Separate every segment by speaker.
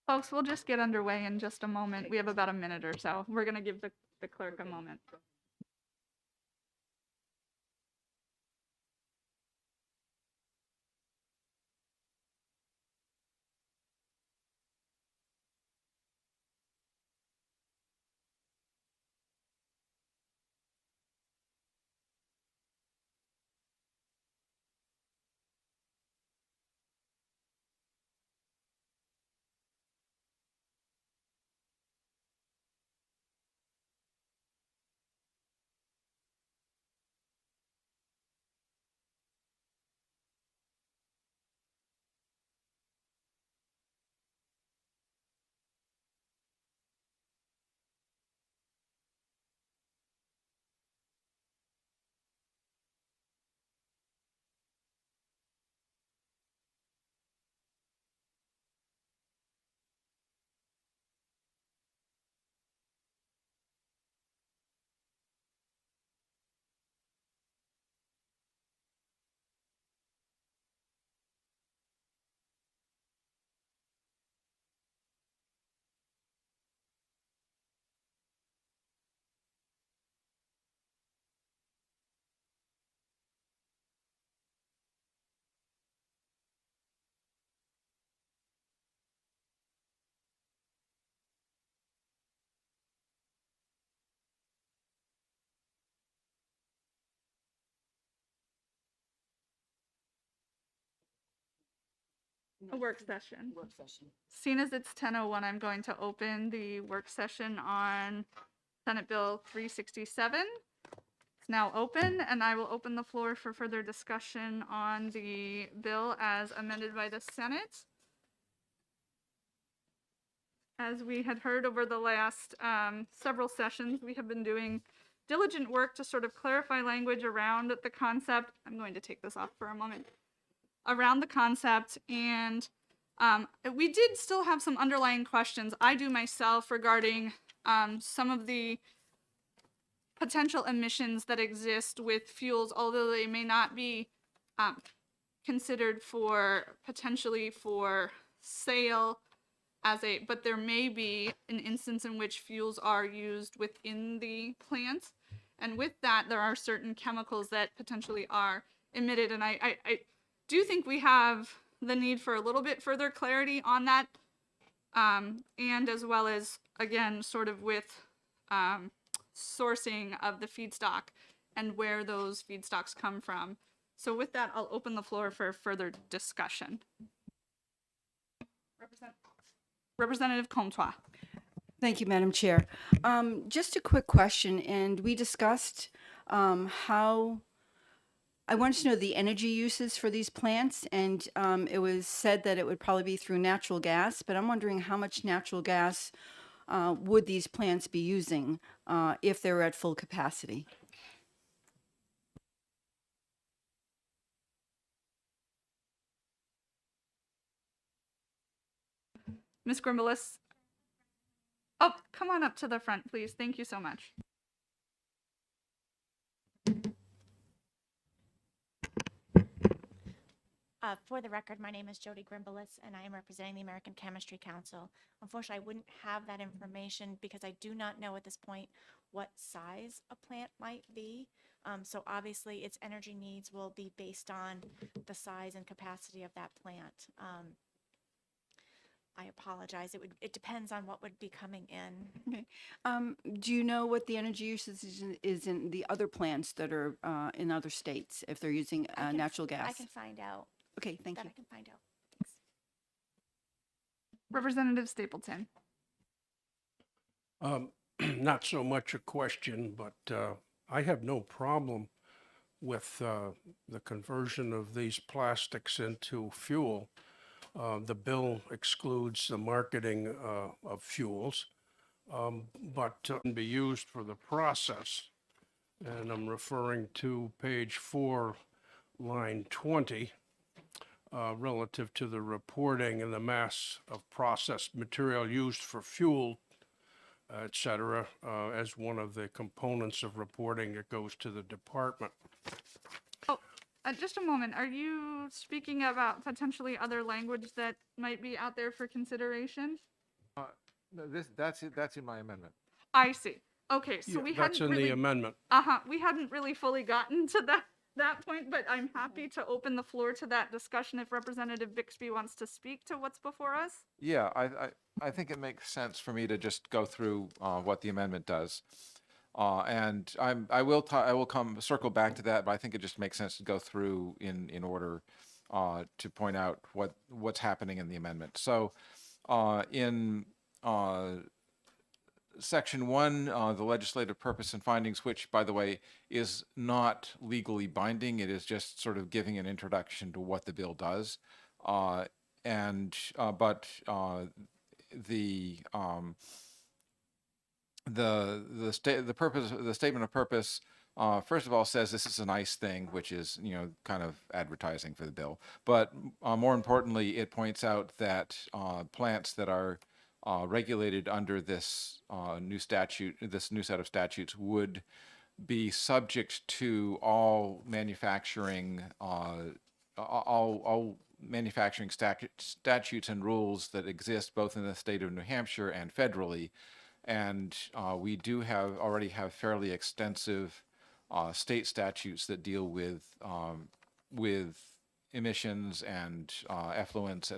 Speaker 1: Folks, we'll just get underway in just a moment. We have about a minute or so. We're going to give the clerk a moment. A work session. Seeing as it's 10:01, I'm going to open the work session on Senate Bill 367. It's now open, and I will open the floor for further discussion on the bill as amended by the Senate. As we had heard over the last several sessions, we have been doing diligent work to sort of clarify language around the concept. I'm going to take this off for a moment. Around the concept, and we did still have some underlying questions. I do myself regarding some of the potential emissions that exist with fuels, although they may not be considered for potentially for sale but there may be an instance in which fuels are used within the plant. And with that, there are certain chemicals that potentially are emitted. And I do think we have the need for a little bit further clarity on that. And as well as, again, sort of with sourcing of the feedstock and where those feedstocks come from. So with that, I'll open the floor for further discussion. Representative Comtois.
Speaker 2: Thank you, Madam Chair. Just a quick question, and we discussed how I wanted to know the energy uses for these plants, and it was said that it would probably be through natural gas, but I'm wondering how much natural gas would these plants be using if they were at full capacity?
Speaker 1: Ms. Grimbalis. Oh, come on up to the front, please. Thank you so much.
Speaker 3: For the record, my name is Jody Grimbalis, and I am representing the American Chemistry Council. Unfortunately, I wouldn't have that information because I do not know at this point what size a plant might be. So obviously, its energy needs will be based on the size and capacity of that plant. I apologize. It depends on what would be coming in.
Speaker 2: Okay. Do you know what the energy usage is in the other plants that are in other states if they're using natural gas?
Speaker 3: I can find out.
Speaker 2: Okay, thank you.
Speaker 3: I can find out. Thanks.
Speaker 1: Representative Stapleton.
Speaker 4: Not so much a question, but I have no problem with the conversion of these plastics into fuel. The bill excludes the marketing of fuels, but can be used for the process. And I'm referring to page 4, line 20, relative to the reporting and the mass of processed material used for fuel, et cetera, as one of the components of reporting that goes to the department.
Speaker 1: Oh, Just a moment. Are you speaking about potentially other language that might be out there for consideration?
Speaker 5: No, that's in my amendment.
Speaker 1: I see. Okay, so
Speaker 4: Yeah,
Speaker 1: we
Speaker 4: that's
Speaker 1: hadn't
Speaker 4: in the
Speaker 1: really,
Speaker 4: amendment.
Speaker 1: we hadn't really fully gotten to that point, but I'm happy to open the floor to that discussion if Representative Bixby wants to speak to what's before us.
Speaker 5: Yeah, I think it makes sense for me to just go through what the amendment does. And I will circle back to that, but I think it just makes sense to go through in order to point out what's happening in the amendment. So in Section 1, the legislative purpose and findings, which, by the way, is not legally binding. It is just sort of giving an introduction to what the bill does. But the purpose, the statement of purpose, first of all, says this is a nice thing, which is, kind of advertising for the bill. But more importantly, it points out that plants that are regulated under this new statute, this new set of statutes, would be subject to all manufacturing statutes and rules that exist both in the state of New Hampshire and federally. And we do already have fairly extensive state statutes that deal with emissions and effluents,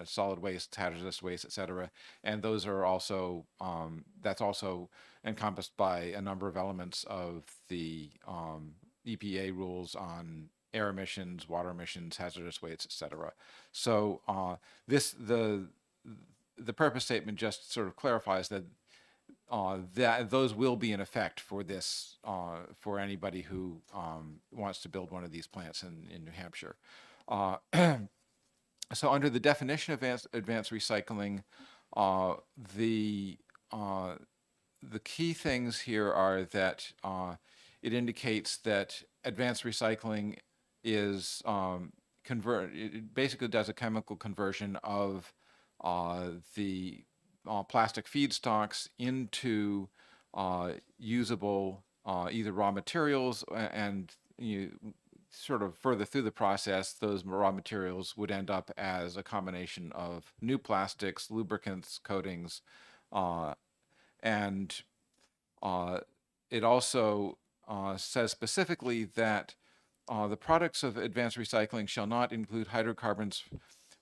Speaker 5: solid waste, hazardous waste, et cetera. And those are also, that's also encompassed by a number of elements of the EPA rules on air emissions, water emissions, hazardous waste, et cetera. So the purpose statement just sort of clarifies that that those will be in effect for this for anybody who wants to build one of these plants in New Hampshire. So under the definition of advanced recycling, the key things here are that it indicates that advanced recycling is it basically does a chemical conversion of the plastic feedstocks into usable either raw materials, and sort of further through the process, those raw materials would end up as a combination of new plastics, lubricants, coatings, and it also says specifically that the products of advanced recycling shall not include hydrocarbons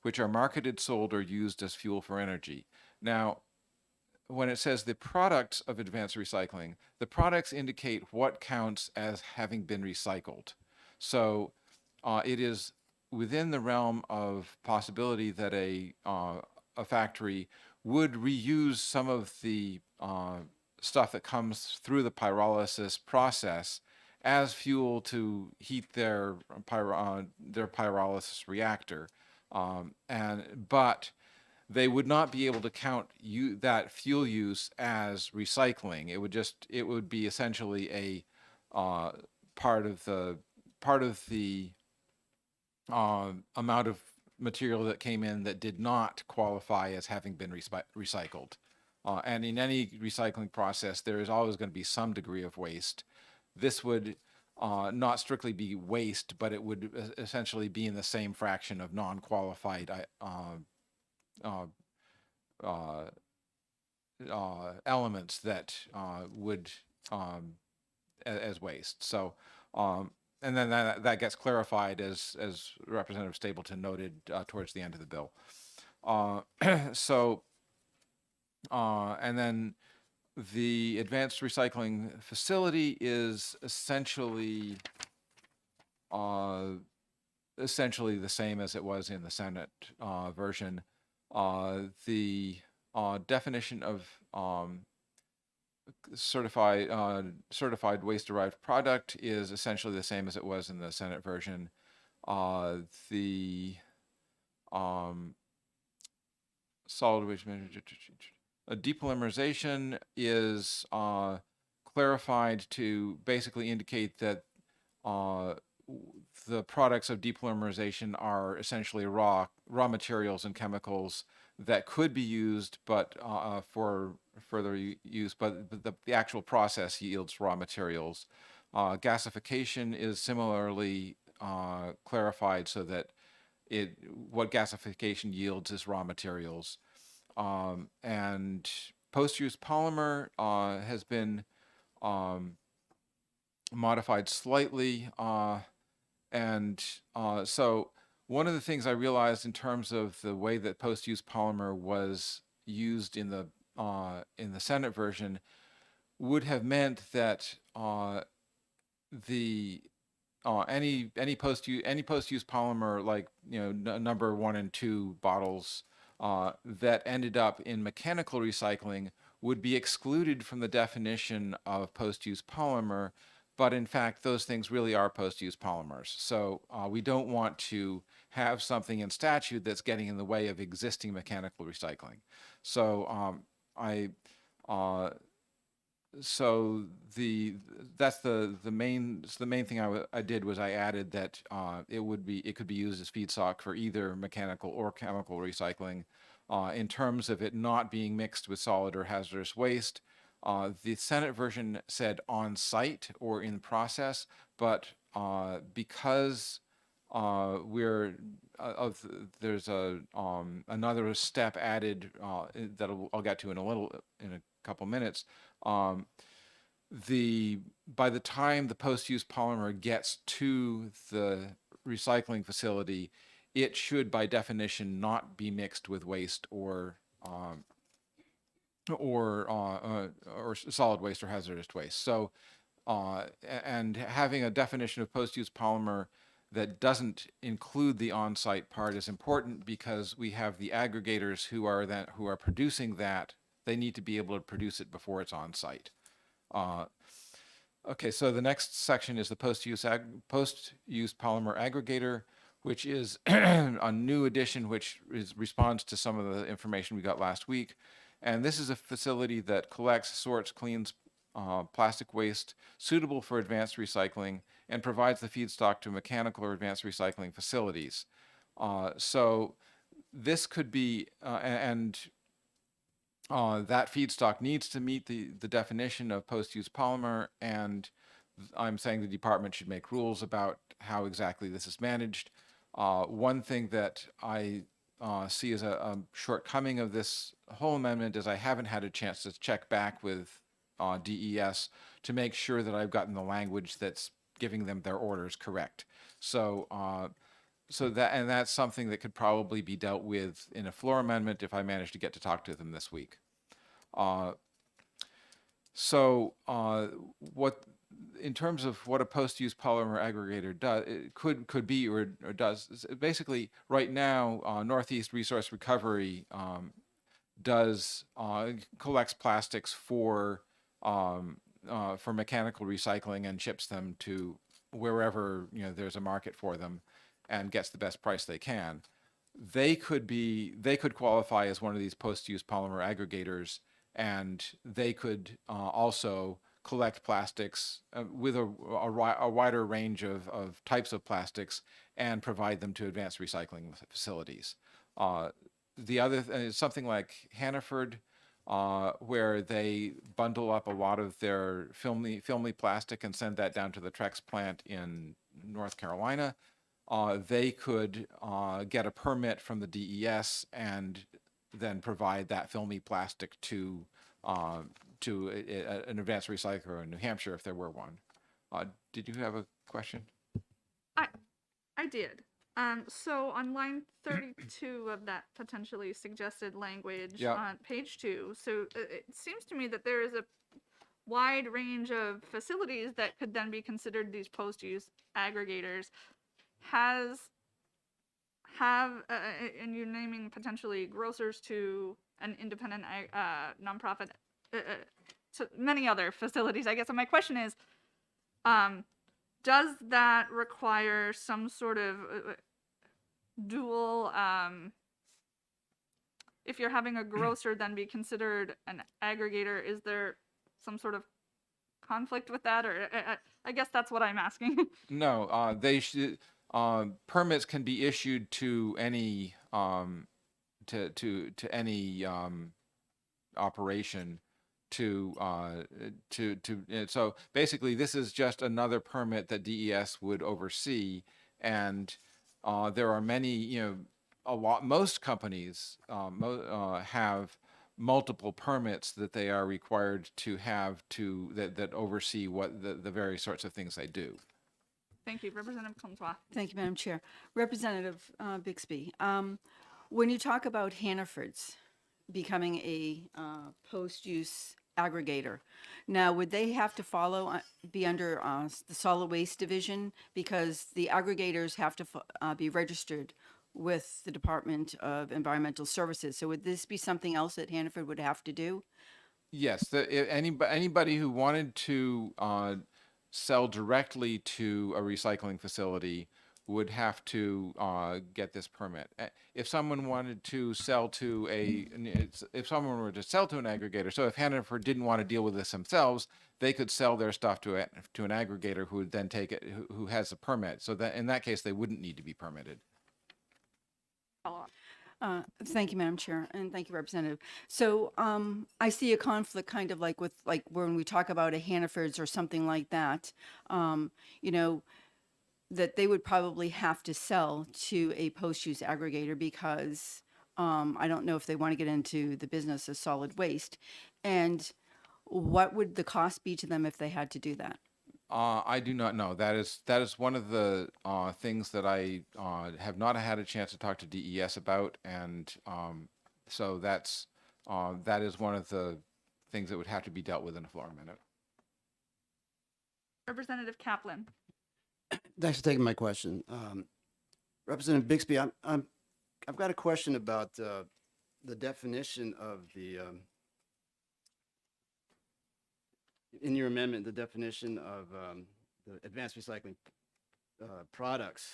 Speaker 5: which are marketed, sold, or used as fuel for energy. Now, when it says the products of advanced recycling, the products indicate what counts as having been recycled. So it is within the realm of possibility that a factory would reuse some of the stuff that comes through the pyrolysis process as fuel to heat their pyrolysis reactor, but they would not be able to count that fuel use as recycling. It would be essentially a part of the amount of material that came in that did not qualify as having been recycled. And in any recycling process, there is always going to be some degree of waste. This would not strictly be waste, but it would essentially be in the same fraction of non-qualified elements that would as waste. So, and then that gets clarified as Representative Stapleton noted towards the end of the bill. And then the advanced recycling facility is essentially the same as it was in the Senate version. The definition of certified waste-derived product is essentially the same as it was in the Senate version. The solid waste depolymerization is clarified to basically indicate that the products of depolymerization are essentially raw materials and chemicals that could be used, but for further use, but the actual process yields raw materials. Gasification is similarly clarified so that what gasification yields is raw materials. And post-use polymer has been modified slightly. So one of the things I realized in terms of the way that post-use polymer was used in the Senate version would have meant that any post-use polymer, like number 1 and 2 bottles that ended up in mechanical recycling would be excluded from the definition of post-use polymer, but in fact those things really are post-use polymers. So we don't want to have something in statute that's getting in the way of existing mechanical recycling. So that's the main thing I did was I added that it could be used as feedstock for either mechanical or chemical recycling. In terms of it not being mixed with solid or hazardous waste, the Senate version said on site or in process, but because there's another step added that I'll get to in a couple minutes. By the time the post-use polymer gets to the recycling facility, it should, by definition, not be mixed with waste or solid waste or hazardous waste. So, and having a definition of post-use polymer that doesn't include the on-site part is important because we have the aggregators who are producing that. They need to be able to produce it before it's on site. Okay, so the next section is the post-use polymer aggregator, which is a new addition which responds to some of the information we got last week. And this is a facility that collects, sorts, cleans plastic waste suitable for advanced recycling and provides the feedstock to mechanical or advanced recycling facilities. So this could be, that feedstock needs to meet the definition of post-use polymer, and I'm saying the department should make rules about how exactly this is managed. One thing that I see as a shortcoming of this whole amendment is I haven't had a chance to check back with DES to make sure that I've gotten the language that's giving them their orders correct. So that's something that could probably be dealt with in a floor amendment if I manage to get to talk to them this week. What, in terms of what a post-use polymer aggregator does, it could be or does, basically right now, Northeast Resource Recovery collects plastics for mechanical recycling and ships them to wherever there's a market for them and gets the best price they can. They could qualify as one of these post-use polymer aggregators, and they could also collect plastics with a wider range of types of plastics and provide them to advanced recycling facilities. The other is something like Hannaford, where they bundle up a lot of their filmy plastic and send that down to the Trex plant in North Carolina. They could get a permit from the DES and then provide that filmy plastic to an advanced recycler in New Hampshire if there were one. Did you have a question?
Speaker 1: I did. So on line 32 of that potentially suggested language
Speaker 5: Yep.
Speaker 1: on page 2, so it seems to me that there is a wide range of facilities that could then be considered these post-use aggregators. And you're naming potentially grocers to an independent nonprofit, to many other facilities, I guess. And my question is, does that require some sort of dual, if you're having a grocer then be considered an aggregator, is there some sort of conflict with that? Or I guess that's what I'm asking.
Speaker 5: No, they should. Permits can be issued to any any operation so basically this is just another permit that DES would oversee, And there are many, most companies have multiple permits that they are required to have that oversee what the various sorts of things they do.
Speaker 1: Thank you. Representative Contois.
Speaker 2: Thank you, Madam Chair. Representative Bixby, when you talk about Hannaford's becoming a post-use aggregator, now would they have to be under the solid waste division? Because the aggregators have to be registered with the Department of Environmental Services. So would this be something else that Hannaford would have to do?
Speaker 5: Yes, anybody who wanted to sell directly to a recycling facility would have to get this permit. If someone wanted to sell to if someone were to sell to an aggregator, so if Hannaford didn't want to deal with this themselves, they could sell their stuff to an aggregator who would then take it, who has a permit. So that in that case, they wouldn't need to be permitted.
Speaker 2: Thank you, Madam Chair, and thank you, Representative. So I see a conflict kind of like with when we talk about a Hannaford's or something like that, that they would probably have to sell to a post-use aggregator because I don't know if they want to get into the business of solid waste. And what would the cost be to them if they had to do that?
Speaker 5: I do not know. That is one of the things that I have not had a chance to talk to DES about, and so that is one of the things that would have to be dealt with in a floor minute.
Speaker 1: Representative Kaplan.
Speaker 6: Thanks for taking my question. Representative Bixby, I've got a question about the definition of in your amendment, the definition of the advanced recycling products.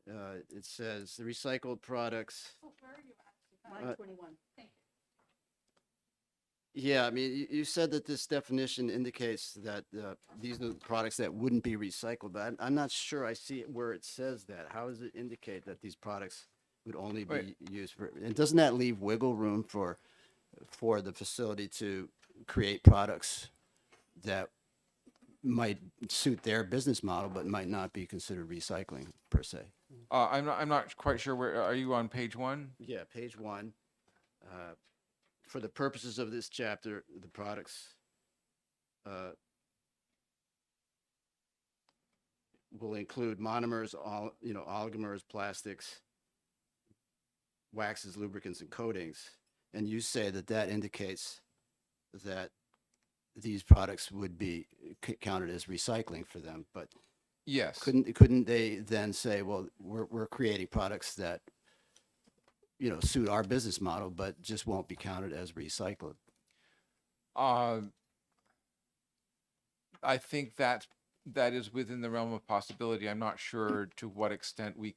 Speaker 6: It says the recycled products.
Speaker 1: Oh, where are you at?
Speaker 2: Line 21.
Speaker 1: Thank
Speaker 6: Yeah, I mean, you said that this definition indicates that these are the products that wouldn't be recycled, but I'm not sure I see it where it says that. How does it indicate that these products would only be
Speaker 5: Right.
Speaker 6: used for, and doesn't that leave wiggle room for the facility to create products that might suit their business model, but might not be considered recycling per se?
Speaker 5: I'm not quite sure where. Are you on page 1?
Speaker 6: Yeah, page 1. For the purposes of this chapter, the products will include monomers, oligomers, plastics, waxes, lubricants, and coatings. And you say that that indicates that these products would be counted as recycling for them, but
Speaker 5: Yes.
Speaker 6: couldn't they then say, well, we're creating products that suit our business model, but just won't be counted as recycled?
Speaker 5: I think that is within the realm of possibility. I'm not sure to what extent we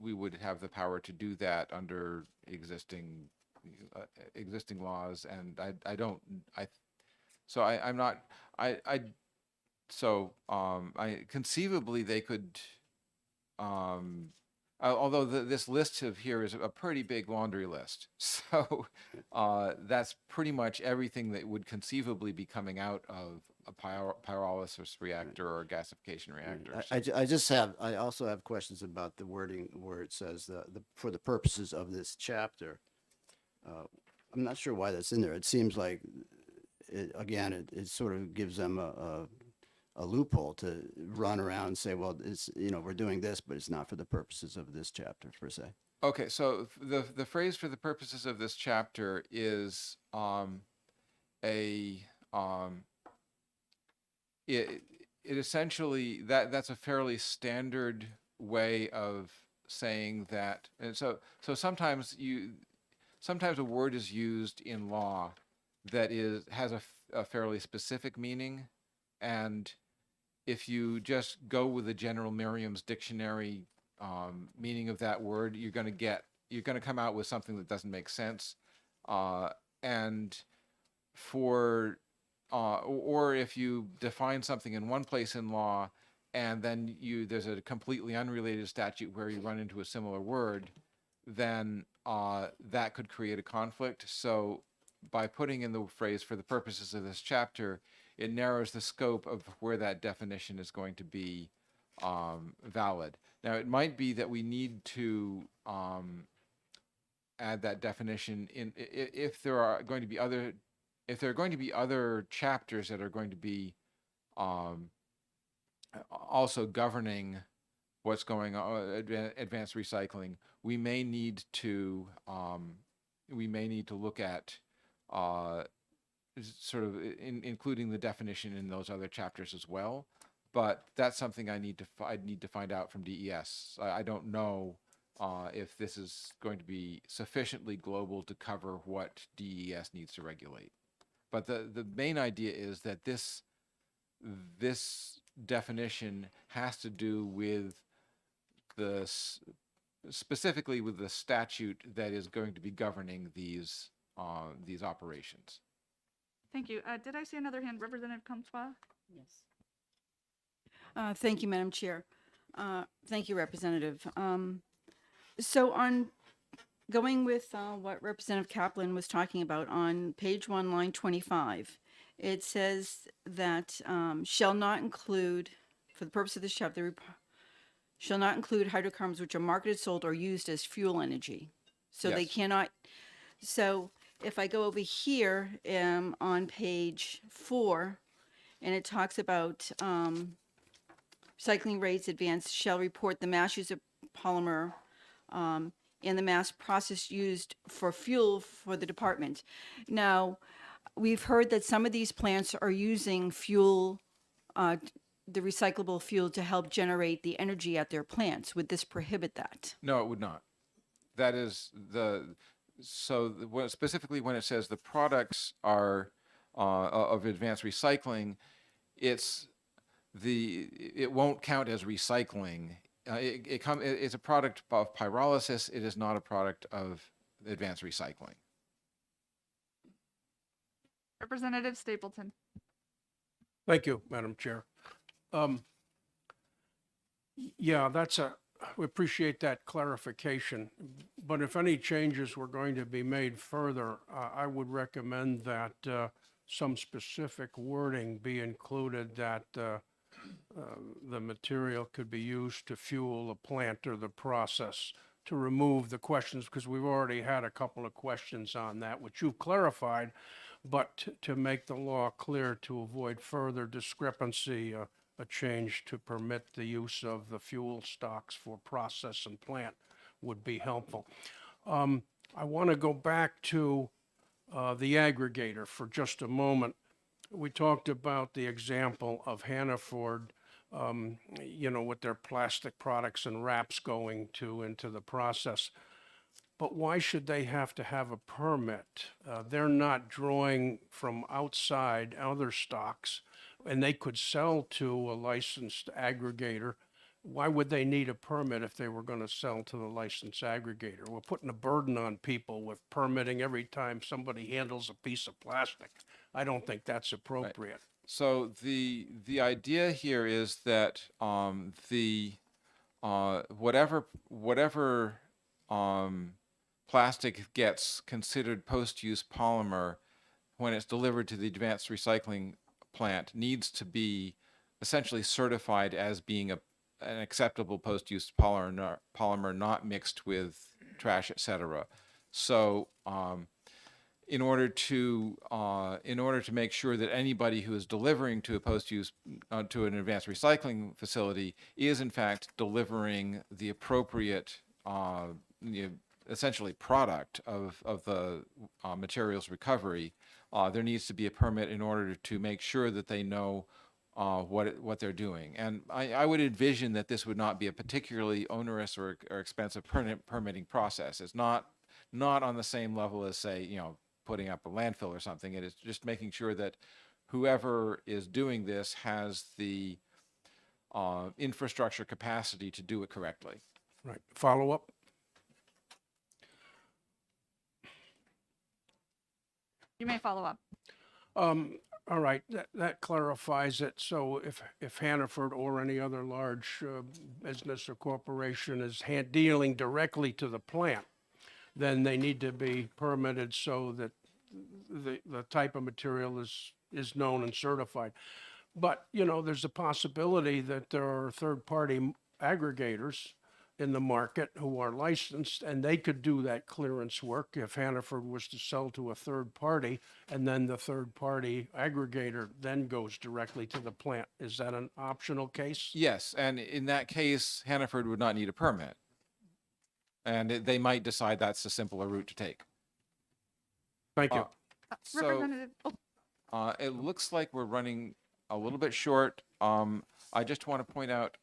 Speaker 5: would have the power to do that under existing laws, and conceivably they could, although this list of here is a pretty big laundry list, so that's pretty much everything that would conceivably be coming out of a pyrolysis reactor or a gasification reactor.
Speaker 6: I also have questions about the wording where it says for the purposes of this chapter. I'm not sure why that's in there. It seems like it sort of gives them a loophole to run around and say, well, it's, we're doing this, but it's not for the purposes of this chapter per se.
Speaker 5: Okay, so the phrase "for the purposes of this chapter" is it essentially that's a fairly standard way of saying that, and so sometimes a word is used in law that has a fairly specific meaning, and if you just go with the general Merriam's dictionary meaning of that word, you're going to come out with something that doesn't make sense, and or if you define something in one place in law and then there's a completely unrelated statute where you run into a similar word, then that could create a conflict. So by putting in the phrase "for the purposes of this chapter," it narrows the scope of where that definition is going to be valid. Now, it might be that we need to add that definition in if there are going to be other chapters that are going to be also governing what's going on, advanced recycling. We may need to look at sort of including the definition in those other chapters as well. But that's something I need to find out from DES. I don't know if this is going to be sufficiently global to cover what DES needs to regulate. But the main idea is that this definition has to do with specifically with the statute that is going to be governing these operations.
Speaker 1: Thank you. Did I see another hand? Representative Comtois?
Speaker 2: Thank you, Madam Chair. Thank you, Representative. So on going with what Representative Kaplan was talking about on page 1, line 25, it says that shall not include, for the purpose of this chapter, shall not include hydrocarbons which are marketed, sold, or used as fuel energy. So they
Speaker 5: Yes.
Speaker 2: cannot. So if I go over here on page 4, and it talks about recycling rates advanced shall report the mass use of polymer and the mass process used for fuel for the department. Now, we've heard that some of these plants are using fuel, the recyclable fuel, to help generate the energy at their plants. Would this prohibit that?
Speaker 5: No, it would not. That is specifically when it says the products are of advanced recycling, it won't count as recycling. It's a product of pyrolysis. It is not a product of advanced recycling.
Speaker 1: Representative Stapleton.
Speaker 4: Thank you, Madam Chair. Yeah, we appreciate that clarification. But if any changes were going to be made further, I would recommend that some specific wording be included that the material could be used to fuel the plant or the process, to remove the questions, because we've already had a couple of questions on that, which you've clarified, but to make the law clear to avoid further discrepancy, a change to permit the use of the fuel stocks for process and plant would be helpful. I want to go back to the aggregator for just a moment. We talked about the example of Hannaford, with their plastic products and wraps going into the process. But why should they have to have a permit? They're not drawing from outside other stocks, and they could sell to a licensed aggregator. Why would they need a permit if they were going to sell to the licensed aggregator? We're putting a burden on people with permitting every time somebody handles a piece of plastic. I don't think that's appropriate.
Speaker 5: So the idea here is that whatever plastic gets considered post-use polymer when it's delivered to the advanced recycling plant needs to be essentially certified as being an acceptable post-use polymer, not mixed with trash, etc. So in order to make sure that anybody who is delivering to a post-use to an advanced recycling facility is in fact delivering the appropriate essentially product of the materials recovery, there needs to be a permit in order to make sure that they know what they're doing. And I would envision that this would not be a particularly onerous or expensive permitting process. It's not on the same level as, say, putting up a landfill or something. It is just making sure that whoever is doing this has the infrastructure capacity to do it correctly.
Speaker 4: Right. Follow up?
Speaker 1: You may follow up.
Speaker 4: All right, that clarifies it. So if Hannaford or any other large business or corporation is dealing directly to the plant, then they need to be permitted so that the type of material is is known and certified. But, you know, there's a possibility that there are third-party aggregators in the market who are licensed, and they could do that clearance work if Hannaford was to sell to a third party, and then the third-party aggregator then goes directly to the plant. Is that an optional case?
Speaker 5: Yes, and in that case, Hannaford would not need a permit. And they might decide that's a simpler route to take.
Speaker 4: Thank you.
Speaker 5: So,
Speaker 1: Representative,
Speaker 5: it looks like we're running a little bit short. I just want to point out,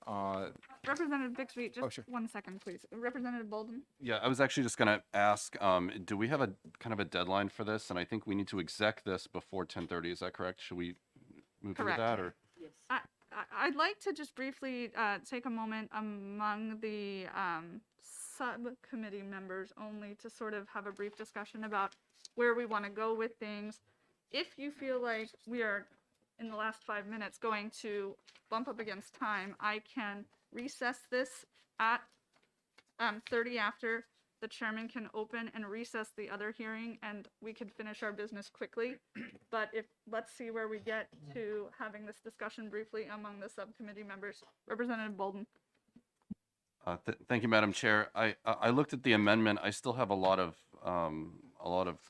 Speaker 1: Representative Bixby, just
Speaker 5: sure.
Speaker 1: 1 second, please. Representative Bolden?
Speaker 7: Yeah, I was actually just gonna ask, do we have a kind of a deadline for this? And I think we need to exec this before 10:30. Is that correct? Should we move into
Speaker 1: Correct.
Speaker 7: that, or?
Speaker 1: I'd like to just briefly take a moment among the subcommittee members only to sort of have a brief discussion about where we want to go with things. If you feel like we are, in the last 5 minutes, going to bump up against time, I can recess this at 30 after. The chairman can open and recess the other hearing, and we could finish our business quickly. But let's see where we get to having this discussion briefly among the subcommittee members. Representative Bolden.
Speaker 7: Thank you, Madam Chair. I looked at the amendment. I still have a lot of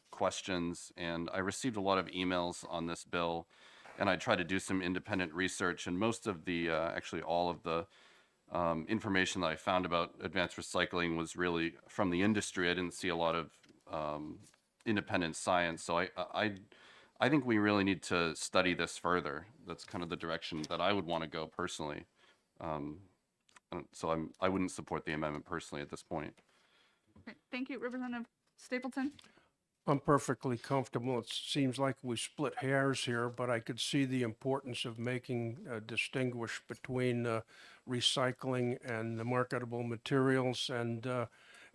Speaker 7: questions, and I received a lot of emails on this bill, and I tried to do some independent research, and most of the, actually all of the information that I found about advanced recycling was really from the industry. I didn't see a lot of independent science, so I think we really need to study this further. That's kind of the direction that I would want to go personally. So I wouldn't support the amendment personally at this point.
Speaker 1: Okay, thank you. Representative Stapleton?
Speaker 4: I'm perfectly comfortable. It seems like we split hairs here, but I could see the importance of making distinguish between recycling and the marketable materials, and it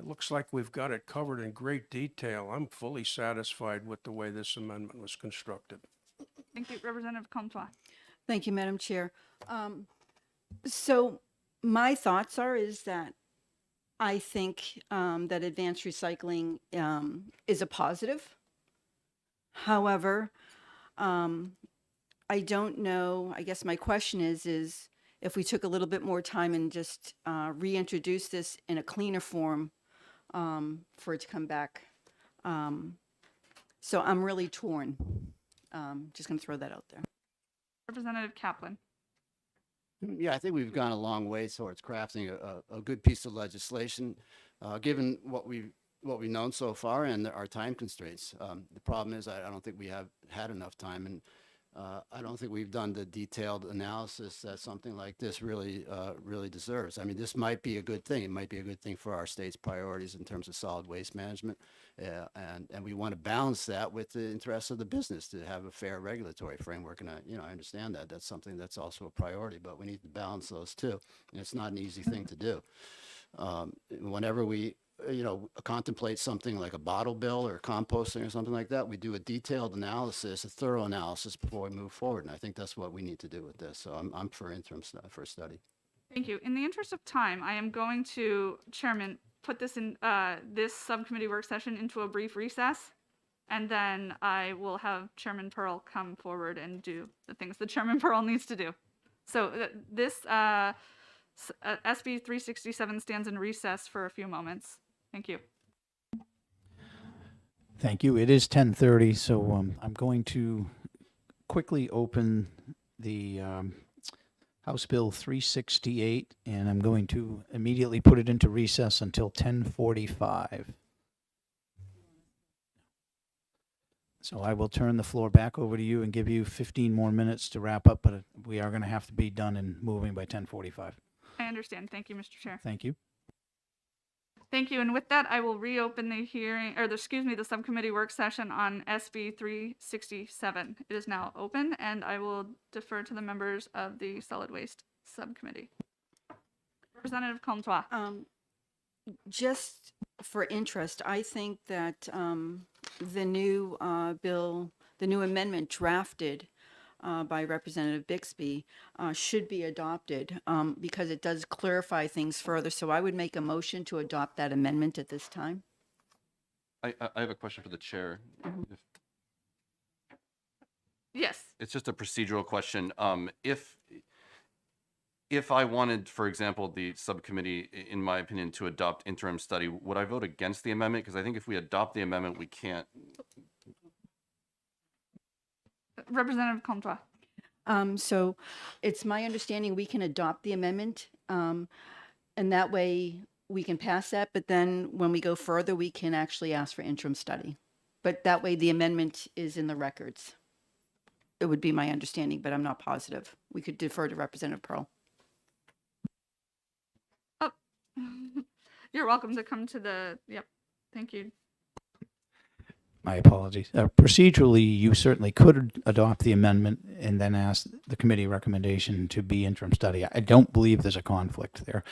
Speaker 4: looks like we've got it covered in great detail. I'm fully satisfied with the way this amendment was constructed.
Speaker 1: Thank you. Representative Comtois?
Speaker 2: Thank you, Madam Chair. So my thoughts is that I think that advanced recycling is a positive. However, I don't know, I guess my question is if we took a little bit more time and just reintroduce this in a cleaner form for it to come back. So I'm really torn. Just going to throw that out there.
Speaker 1: Representative Kaplan?
Speaker 6: Yeah, I think we've gone a long way towards crafting a good piece of legislation, given what we've known so far and our time constraints. The problem is I don't think we have had enough time, and I don't think we've done the detailed analysis that something like this really deserves. I mean, this might be a good thing. It might be a good thing for our state's priorities in terms of solid waste management, and we want to balance that with the interests of the business to have a fair regulatory framework. And I understand that that's something that's also a priority, but we need to balance those two. And it's not an easy thing to do. Whenever we contemplate something like a bottle bill or composting or something like that, we do a detailed analysis, a thorough analysis before we move forward. And I think that's what we need to do with this. So I'm for interim for a study.
Speaker 1: Thank you. In the interest of time, I am going to, Chairman, put this in this subcommittee work session into a brief recess, and then I will have Chairman Pearl come forward and do the things that Chairman Pearl needs to do. So this SB 367 stands in recess for a few moments. Thank you.
Speaker 8: Thank you. It is 10:30, so I'm going to quickly open the House Bill 368, and I'm going to immediately put it into recess until 10:45. So I will turn the floor back over to you and give you 15 more minutes to wrap up, but we are going to have to be done and moving by 10:45.
Speaker 1: I understand. Thank you, Mr. Chair.
Speaker 8: Thank you.
Speaker 1: Thank you. And with that, I will reopen the hearing, or the subcommittee work session on SB 367. It is now open, and I will defer to the members of the Solid Waste Subcommittee. Representative Comtois.
Speaker 2: Just for interest, I think that the new bill, the new amendment drafted by Representative Bixby should be adopted because it does clarify things further. So I would make a motion to adopt that amendment at this time.
Speaker 7: I have a question for the chair.
Speaker 1: Yes.
Speaker 7: It's just a procedural question. If I wanted, for example, the subcommittee, in my opinion, to adopt interim study, would I vote against the amendment? Because I think if we adopt the amendment, we can't.
Speaker 1: Representative Comtois.
Speaker 2: So it's my understanding we can adopt the amendment, and that way we can pass that, but then when we go further, we can actually ask for interim study. But that way the amendment is in the records. It would be my understanding, but I'm not positive. We could defer to Representative Pearl.
Speaker 1: Oh, you're welcome to come to the, yep, thank you.
Speaker 8: My apologies. Procedurally, you certainly could adopt the amendment and then ask the committee recommendation to be interim study. I don't believe there's a conflict there.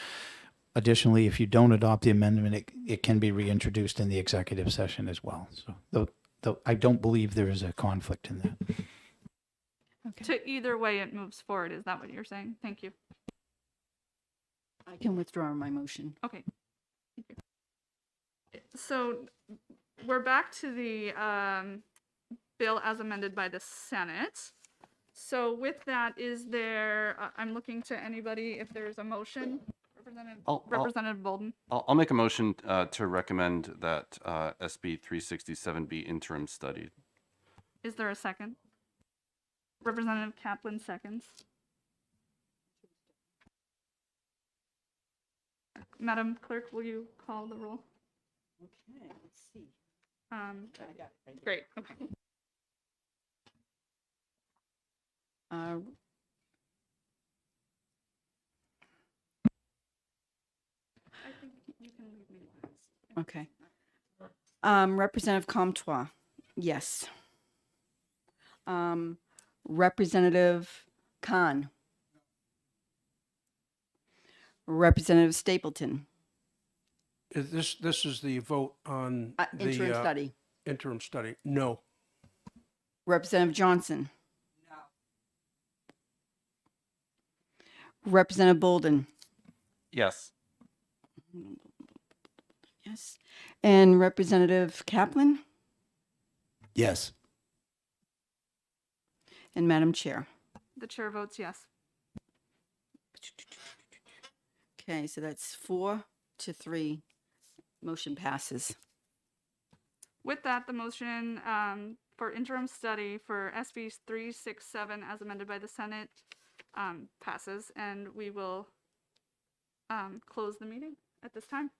Speaker 8: Additionally, if you don't adopt the amendment, it can be reintroduced in the executive session as well. So though I don't believe there is a conflict in that.
Speaker 2: Okay.
Speaker 1: To either way it moves forward, is that what you're saying? Thank you.
Speaker 2: I can withdraw my motion.
Speaker 1: Okay. Thank you. So we're back to the bill as amended by the Senate. So with that, is there, I'm looking to anybody if there's a motion. Representative Bolden.
Speaker 7: I'll make a motion to recommend that SB 367 be interim studied.
Speaker 1: Is there a second? Representative Kaplan seconds. Madam Clerk, will you call the roll?
Speaker 2: Okay, let's see.
Speaker 1: Great, okay. I think you can leave me last.
Speaker 2: Okay. Representative Comtois, yes. Representative Khan. Representative Stapleton,
Speaker 4: This is the vote on the
Speaker 2: interim study.
Speaker 4: interim study. No.
Speaker 2: Representative Johnson. No. Representative Bolden,
Speaker 7: Yes.
Speaker 2: yes. And Representative Kaplan
Speaker 6: Yes.
Speaker 2: and Madam Chair.
Speaker 1: The chair votes yes.
Speaker 2: Okay, so that's 4-3. Motion passes.
Speaker 1: With that, the motion for interim study for SB 367 as amended by the Senate passes, and we will close the meeting at this time.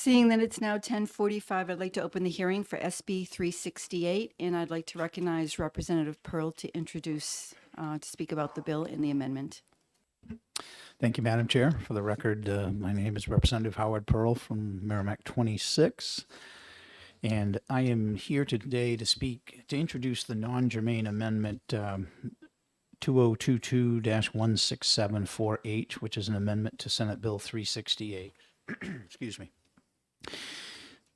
Speaker 2: Seeing that it's now 10:45, I'd like to open the hearing for SB 368, and I'd like to recognize Representative Pearl to introduce, to speak about the bill and the amendment.
Speaker 8: Thank you, Madam Chair. For the record, my name is Representative Howard Pearl from Merrimack 26. And I am here today to introduce the non-germane amendment 2022-1674H, which is an amendment to Senate Bill 368. Excuse me.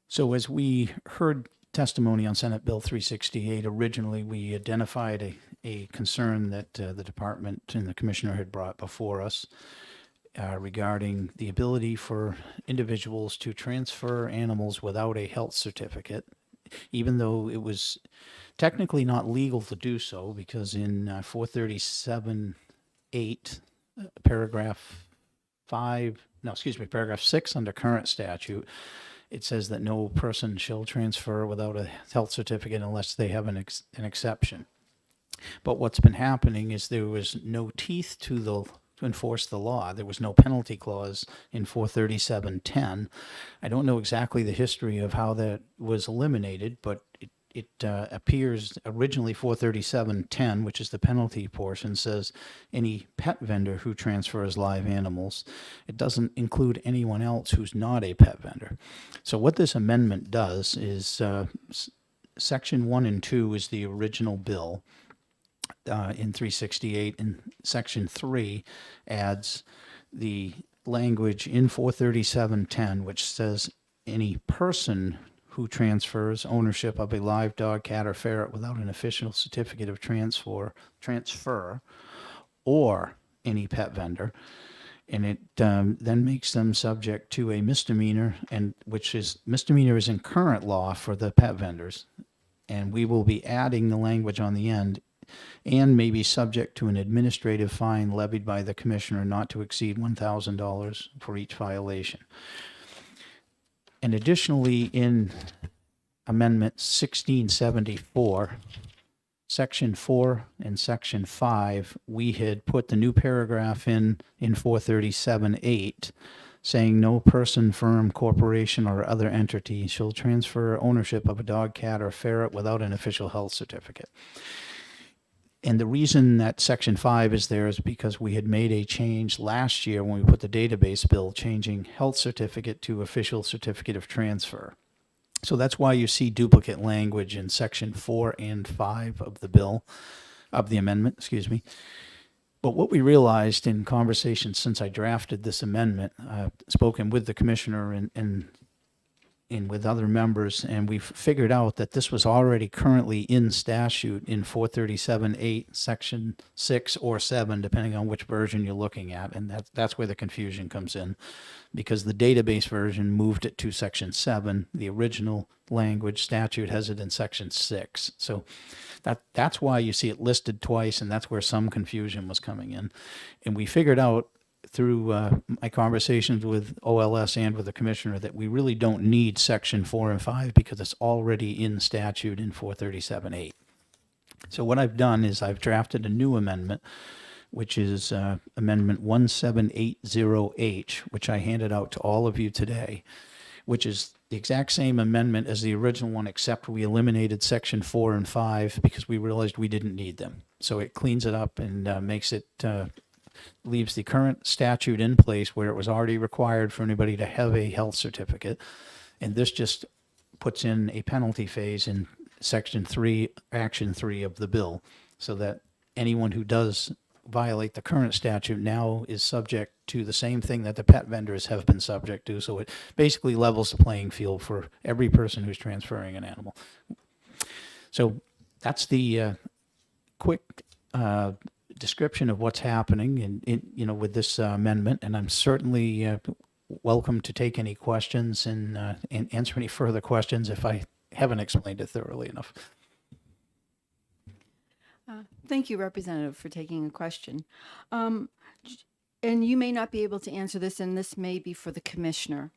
Speaker 8: So as we heard testimony on Senate Bill 368, originally we identified a concern that the department and the commissioner had brought before us regarding the ability for individuals to transfer animals without a health certificate, even though it was technically not legal to do so, because in 437(8), paragraph 6 under current statute, it says that no person shall transfer without a health certificate unless they have an exception. But what's been happening is there was no teeth to enforce the law. There was no penalty clause in 437(10). I don't know exactly the history of how that was eliminated, but it appears originally 437(10), which is the penalty portion, says any pet vendor who transfers live animals. It doesn't include anyone else who's not a pet vendor. So what this amendment does is Section 1 and 2 is the original bill in 368, and Section 3 adds the language in 437(10), which says any person who transfers ownership of a live dog, cat, or ferret without an official certificate of transfer, or any pet vendor, and it then makes them subject to a misdemeanor, and misdemeanor is in current law for the pet vendors, and we will be adding the language on the end, and may be subject to an administrative fine levied by the commissioner not to exceed $1,000 for each violation. And additionally, in Amendment 1674, Section 4 and Section 5, we had put the new paragraph in 437(8), saying no person, firm, corporation, or other entity shall transfer ownership of a dog, cat, or ferret without an official health certificate. And the reason that Section 5 is there is because we had made a change last year when we put the database bill, changing health certificate to official certificate of transfer. So that's why you see duplicate language in Section 4 and 5 of the bill, of the amendment, excuse me. But what we realized in conversations since I drafted this amendment, spoken with the commissioner and with other members, and we've figured out that this was already currently in statute in 437(8), Section 6 or 7, depending on which version you're looking at, and that's where the confusion comes in, because the database version moved it to Section 7. The original language statute has it in Section 6. So that's why you see it listed twice, and that's where some confusion was coming in. And we figured out through my conversations with OLS and with the commissioner that we really don't need Section 4 and 5 because it's already in statute in 437(8). So what I've done is I've drafted a new amendment, which is Amendment 1780H, which I handed out to all of you today, which is the exact same amendment as the original one, except we eliminated Section 4 and 5 because we realized we didn't need them. So it cleans it up and makes it leaves the current statute in place where it was already required for anybody to have a health certificate. And this just puts in a penalty phase in Section 3, Action 3 of the bill, so that anyone who does violate the current statute now is subject to the same thing that the pet vendors have been subject to. So it basically levels the playing field for every person who's transferring an animal. So that's the quick description of what's happening with this amendment, and I'm certainly welcome to take any questions and answer any further questions if I haven't explained it thoroughly enough.
Speaker 2: Thank you, Representative, for taking a question. And you may not be able to answer this, and this may be for the commissioner,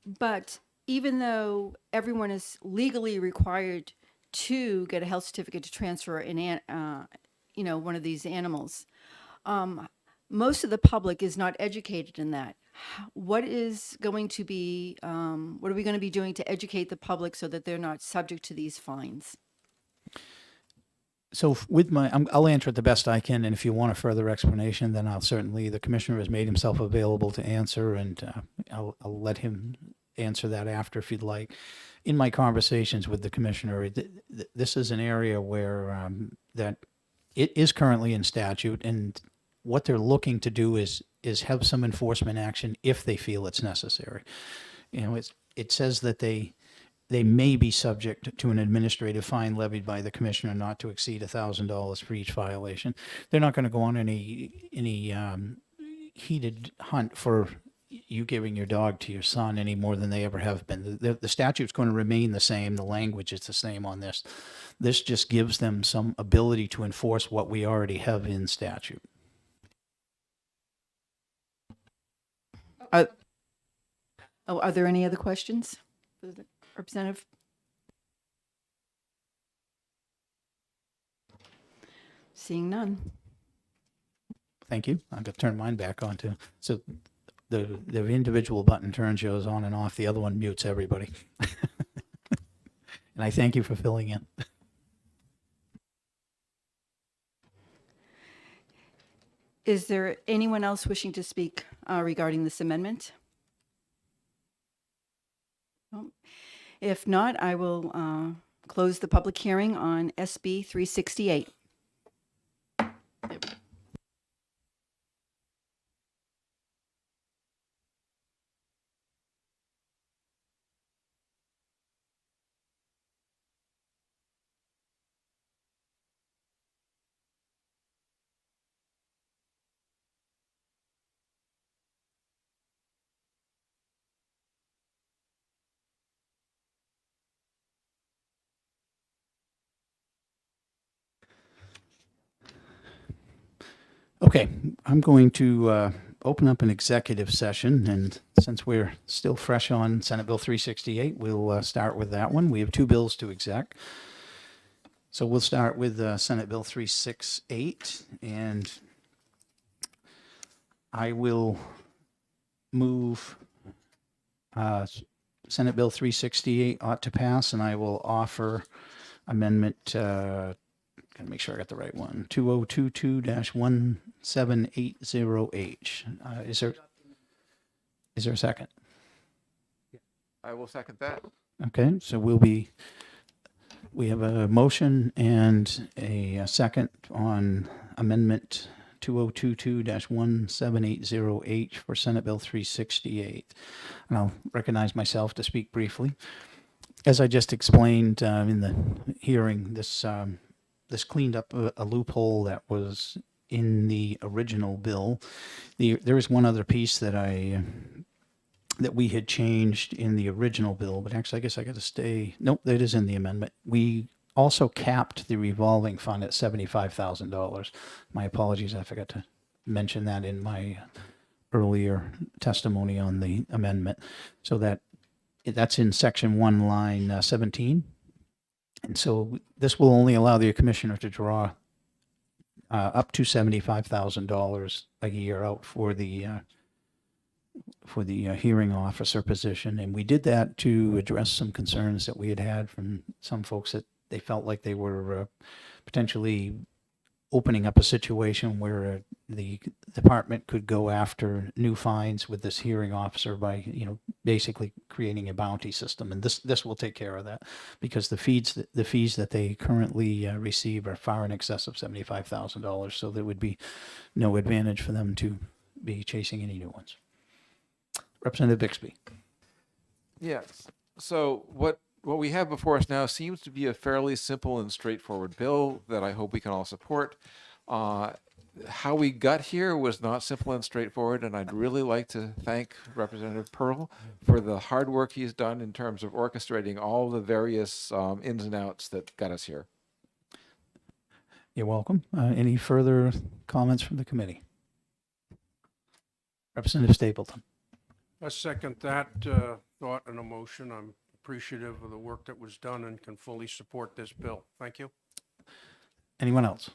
Speaker 2: but even though everyone is legally required to get a health certificate to transfer one of these animals, most of the public is not educated in that. what is going to be, what are we going to be doing to educate the public so that they're not subject to these fines?
Speaker 8: So with my, I'll answer it the best I can, and if you want a further explanation, then I'll certainly, the commissioner has made himself available to answer, and I'll let him answer that after if you'd like. In my conversations with the commissioner, this is an area where that it is currently in statute, and what they're looking to do is have some enforcement action if they feel it's necessary. You know, it says that they may be subject to an administrative fine levied by the commissioner not to exceed $1,000 for each violation. They're not going to go on any heated hunt for you giving your dog to your son any more than they ever have been. The statute's going to remain the same. The language is the same on this. This just gives them some ability to enforce what we already have in statute.
Speaker 2: Are there any other questions for the representative? Seeing none.
Speaker 8: Thank you. I'm going to turn mine back on too. So the individual button turn shows on and off. The other one mutes everybody. And I thank you for filling in.
Speaker 2: Is there anyone else wishing to speak regarding this amendment? No. If not, I will close the public hearing on SB 368.
Speaker 8: Okay, I'm going to open up an executive session, and since we're still fresh on Senate Bill 368, we'll start with that one. We have two bills to exec. So we'll start with Senate Bill 368, and I will move Senate Bill 368 ought to pass, and I will offer amendment gotta make sure I got the right one. 2022-1780H. Is there a second?
Speaker 5: I will second that.
Speaker 8: Okay, so we have a motion and a second on amendment 2022-1780H for Senate Bill 368. And I'll recognize myself to speak briefly. As I just explained in the hearing, this cleaned up a loophole that was in the original bill. There is one other piece that we had changed in the original bill, but actually I guess I got to stay. Nope, that is in the amendment. We also capped the revolving fund at $75,000. My apologies, I forgot to mention that in my earlier testimony on the amendment. So that's in section 1, line 17. And so this will only allow the commissioner to draw up to $75,000 a year out for the hearing officer position. And we did that to address some concerns that we had had from some folks that they felt like they were potentially opening up a situation where the department could go after new fines with this hearing officer by, basically creating a bounty system. And this will take care of that, because the fees that they currently receive are far in excess of $75,000. So there would be no advantage for them to be chasing any new ones. Representative Bixby.
Speaker 5: Yes. So what we have before us now seems to be a fairly simple and straightforward bill that I hope we can all support. How we got here was not simple and straightforward, and I'd really like to thank Representative Pearl for the hard work he's done in terms of orchestrating all the various ins and outs that got us here.
Speaker 8: You're welcome. Any further comments from the committee? Representative Stapleton.
Speaker 4: I second that thought and emotion. I'm appreciative of the work that was done and can fully support this bill. Thank you.
Speaker 8: Anyone else?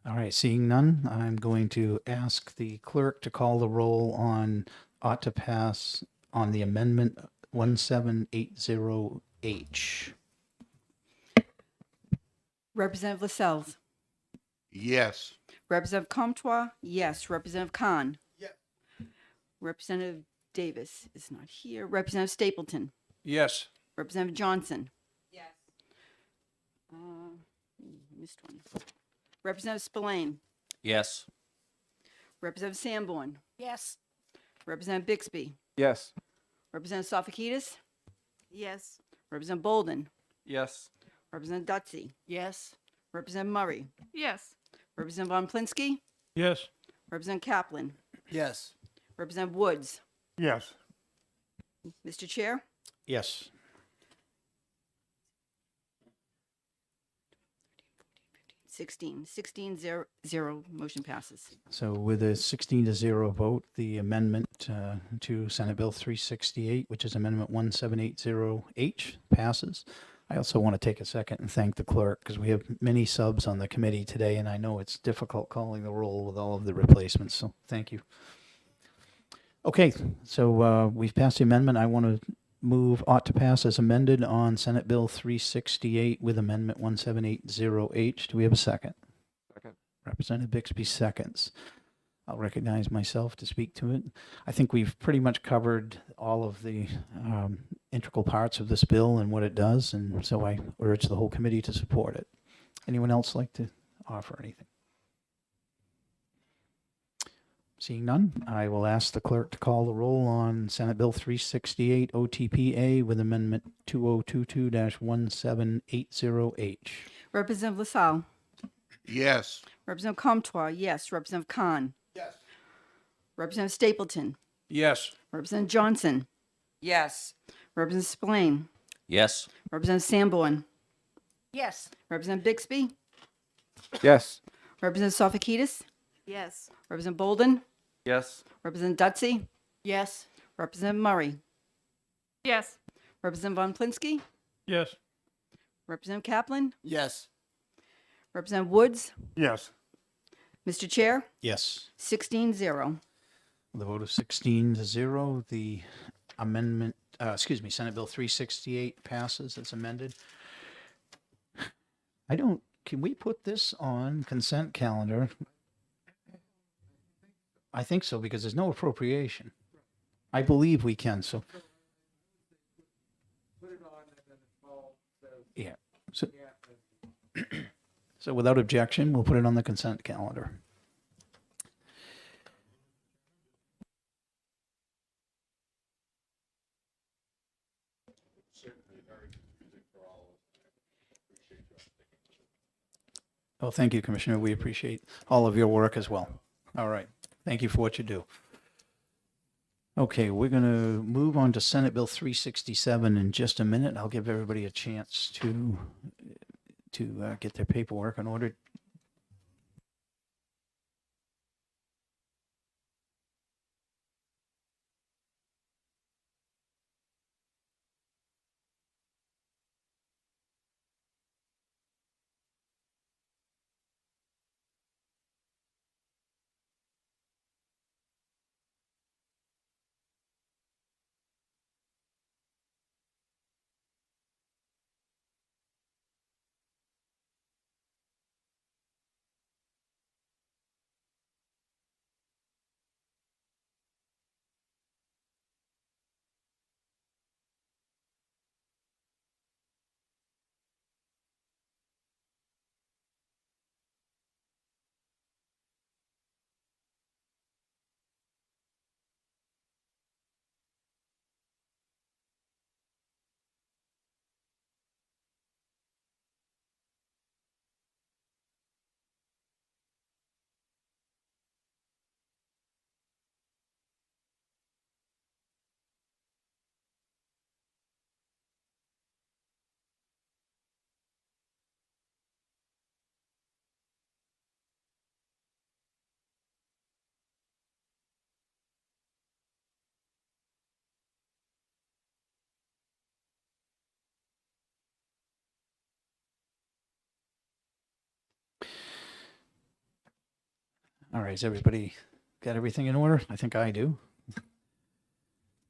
Speaker 8: All right, seeing none, I'm going to ask the clerk to call the roll on ought to pass on the amendment 1780H.
Speaker 2: Representative Lascelles.
Speaker 9: Yes.
Speaker 2: Representative Comtois, yes. Representative Khan. Yes. Representative Davis is not here. Representative Stapleton.
Speaker 4: Yes.
Speaker 2: Representative Johnson. Yes. Missed one. Representative Spillane.
Speaker 9: Yes.
Speaker 2: Representative Sanborn.
Speaker 3: Yes.
Speaker 2: Representative Bixby.
Speaker 5: Yes.
Speaker 2: Representative Sofakidis.
Speaker 3: Yes.
Speaker 2: Representative Bolden.
Speaker 7: Yes.
Speaker 2: Representative Dutsey.
Speaker 3: Yes.
Speaker 2: Representative Murray.
Speaker 1: Yes.
Speaker 2: Representative Von Plinsky.
Speaker 4: Yes.
Speaker 2: Representative Kaplan.
Speaker 6: Yes.
Speaker 2: Representative Woods.
Speaker 9: Yes.
Speaker 2: Mr. Chair,
Speaker 8: Yes.
Speaker 2: 16-0, motion passes.
Speaker 8: So with a 16-0 vote, the amendment to Senate Bill 368, which is Amendment 1780H, passes. I also want to take a second and thank the clerk because we have many subs on the committee today, and I know it's difficult calling the roll with all of the replacements, so thank you. Okay, so we've passed the amendment. I want to move ought to pass as amended on Senate Bill 368 with Amendment 1780H. Do we have a second?
Speaker 5: Second.
Speaker 8: Representative Bixby seconds. I'll recognize myself to speak to it. I think we've pretty much covered all of the integral parts of this bill and what it does, and so I urge the whole committee to support it. Anyone else like to offer anything? Seeing none, I will ask the clerk to call the roll on Senate Bill 368 OTPA with Amendment 2022-1780H.
Speaker 2: Representative LaSalle.
Speaker 9: Yes.
Speaker 2: Representative Comtois, yes. Representative Khan.
Speaker 9: Yes.
Speaker 2: Representative Stapleton.
Speaker 4: Yes.
Speaker 2: Representative Johnson.
Speaker 10: Yes.
Speaker 2: Representative Spillane.
Speaker 9: Yes.
Speaker 2: Representative Sanborn.
Speaker 3: Yes.
Speaker 2: Representative Bixby.
Speaker 5: Yes.
Speaker 2: Representative Sofakidis.
Speaker 3: Yes.
Speaker 2: Representative Bolden.
Speaker 7: Yes.
Speaker 2: Representative Dutsey.
Speaker 3: Yes.
Speaker 2: Representative Murray.
Speaker 1: Yes.
Speaker 2: Representative Von Plinsky.
Speaker 4: Yes.
Speaker 2: Representative Kaplan.
Speaker 6: Yes.
Speaker 2: Representative Woods.
Speaker 9: Yes.
Speaker 2: Mr. Chair,
Speaker 8: Yes.
Speaker 2: 16-0.
Speaker 8: With a vote of 16-0, the amendment, Senate Bill 368 passes as amended. Can we put this on consent calendar? I think so, because there's no appropriation. I believe we can, so. Yeah. So, so without objection, we'll put it on the consent calendar. Well, thank you, Commissioner. We appreciate all of your work as well. All right. Thank you for what you do. Okay, we're going to move on to Senate Bill 367 in just a minute. I'll give everybody a chance to get their paperwork in order. All right, has everybody got everything in order? I think I do.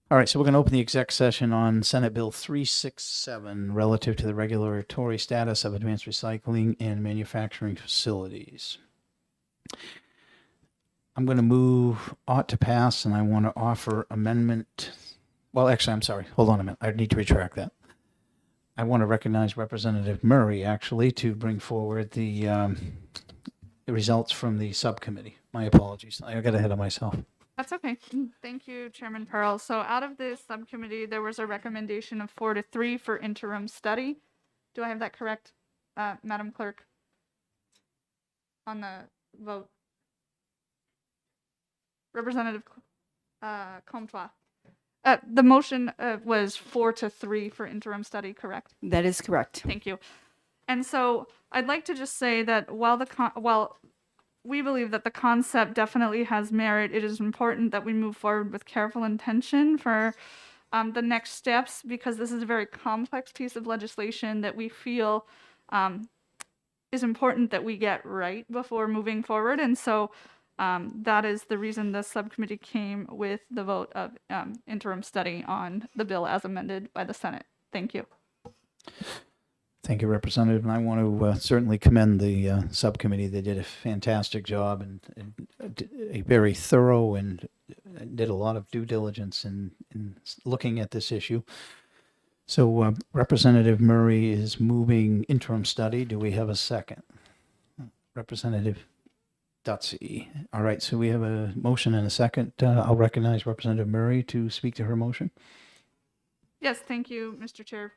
Speaker 8: All right, so we're going to open the exec session on Senate Bill 367 relative to the regulatory status of advanced recycling and manufacturing facilities. I'm going to move ought to pass, and I want to offer amendment. Well, actually, I'm sorry. Hold on a minute. I need to retract that. I want to recognize Representative Murray, actually, to bring forward the results from the subcommittee. My apologies. I got ahead of myself.
Speaker 1: That's okay. Thank you, Chairman Pearl. So out of this subcommittee, there was a recommendation of 4-3 for interim study. Do I have that correct, Madam Clerk? On the vote. Representative Comtois. The motion was 4-3 for interim study, correct?
Speaker 2: That is correct.
Speaker 1: Thank you. And so I'd like to just say that while we believe that the concept definitely has merit, it is important that we move forward with careful intention for the next steps, because this is a very complex piece of legislation that we feel is important that we get right before moving forward. And so that is the reason the subcommittee came with the vote of interim study on the bill as amended by the Senate. Thank you.
Speaker 8: Thank you, Representative. And I want to certainly commend the subcommittee. They did a fantastic job and a very thorough and did a lot of due diligence in looking at this issue. So Representative Murray is moving interim study. Do we have a second? Representative Dutsey. All right, so we have a motion and a second. I'll recognize Representative Murray to speak to her motion.
Speaker 1: Yes, thank you, Mr. Chair.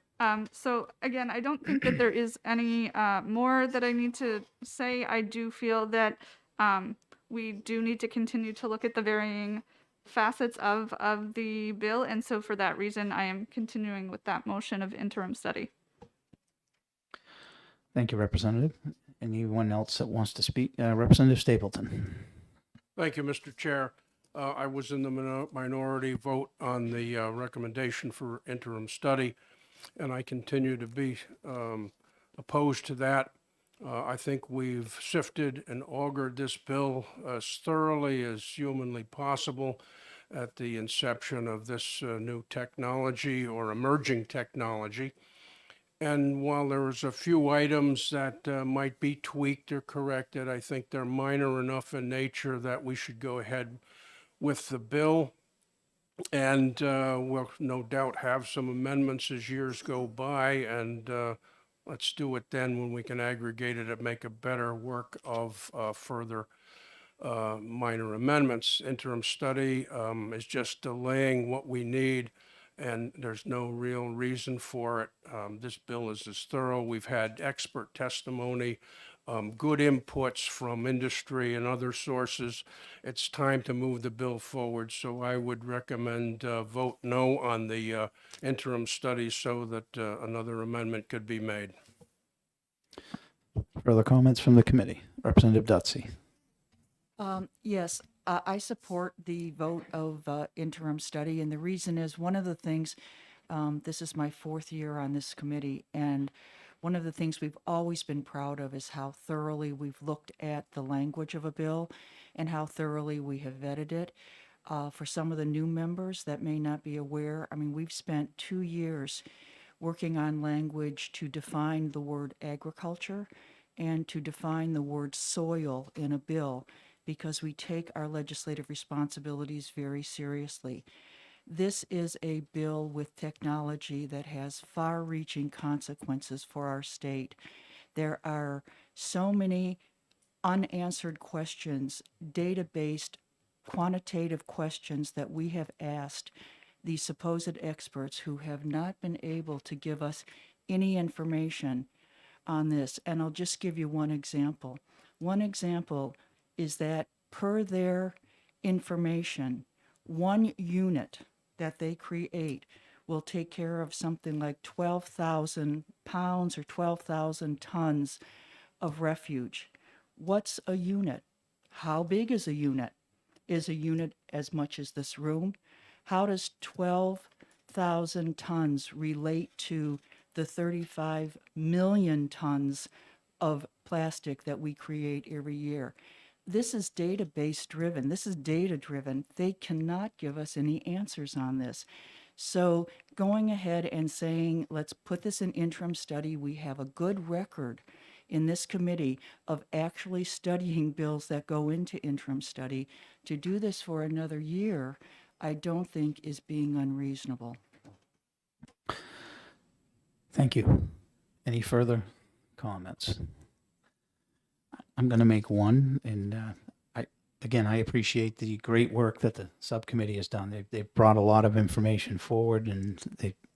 Speaker 1: So again, I don't think that there is any more that I need to say. I do feel that we do need to continue to look at the varying facets of the bill. And so for that reason, I am continuing with that motion of interim study.
Speaker 8: Thank you, Representative. Anyone else that wants to speak? Representative Stapleton.
Speaker 4: Thank you, Mr. Chair. I was in the minority vote on the recommendation for interim study, and I continue to be opposed to that. I think we've sifted and augured this bill as thoroughly as humanly possible at the inception of this new technology or emerging technology. And while there's a few items that might be tweaked or corrected, I think they're minor enough in nature that we should go ahead with the bill. And we'll no doubt have some amendments as years go by, and let's do it then when we can aggregate it and make a better work of further minor amendments. Interim study is just delaying what we need, and there's no real reason for it. This bill is as thorough. We've had expert testimony, good inputs from industry and other sources. It's time to move the bill forward, so I would recommend vote no on the interim study so that another amendment could be made.
Speaker 8: Further comments from the committee? Representative Dutsey.
Speaker 10: Yes, I support the vote of interim study, and the reason is one of the things, this is my 4th year on this committee, and one of the things we've always been proud of is how thoroughly we've looked at the language of a bill and how thoroughly we have vetted it. For some of the new members that may not be aware, I mean, we've spent 2 years working on language to define the word agriculture and to define the word soil in a bill, because we take our legislative responsibilities very seriously. This is a bill with technology that has far-reaching consequences for our state. There are so many unanswered questions, data-based, quantitative questions that we have asked these supposed experts who have not been able to give us any information on this. And I'll just give you one example. One example is that per their information, 1 unit that they create will take care of something like 12,000 pounds or 12,000 tons of refuge. What's a unit? How big is a unit? Is a unit as much as this room? How does 12,000 tons relate to the 35 million tons of plastic that we create every year? this is database driven. This is data driven. They cannot give us any answers on this. So going ahead and saying, let's put this in interim study, we have a good record in this committee of actually studying bills that go into interim study. To do this for another year, I don't think is being unreasonable.
Speaker 8: Thank you. Any further comments? I'm going to make one, and I appreciate the great work that the subcommittee has done. They've brought a lot of information forward, and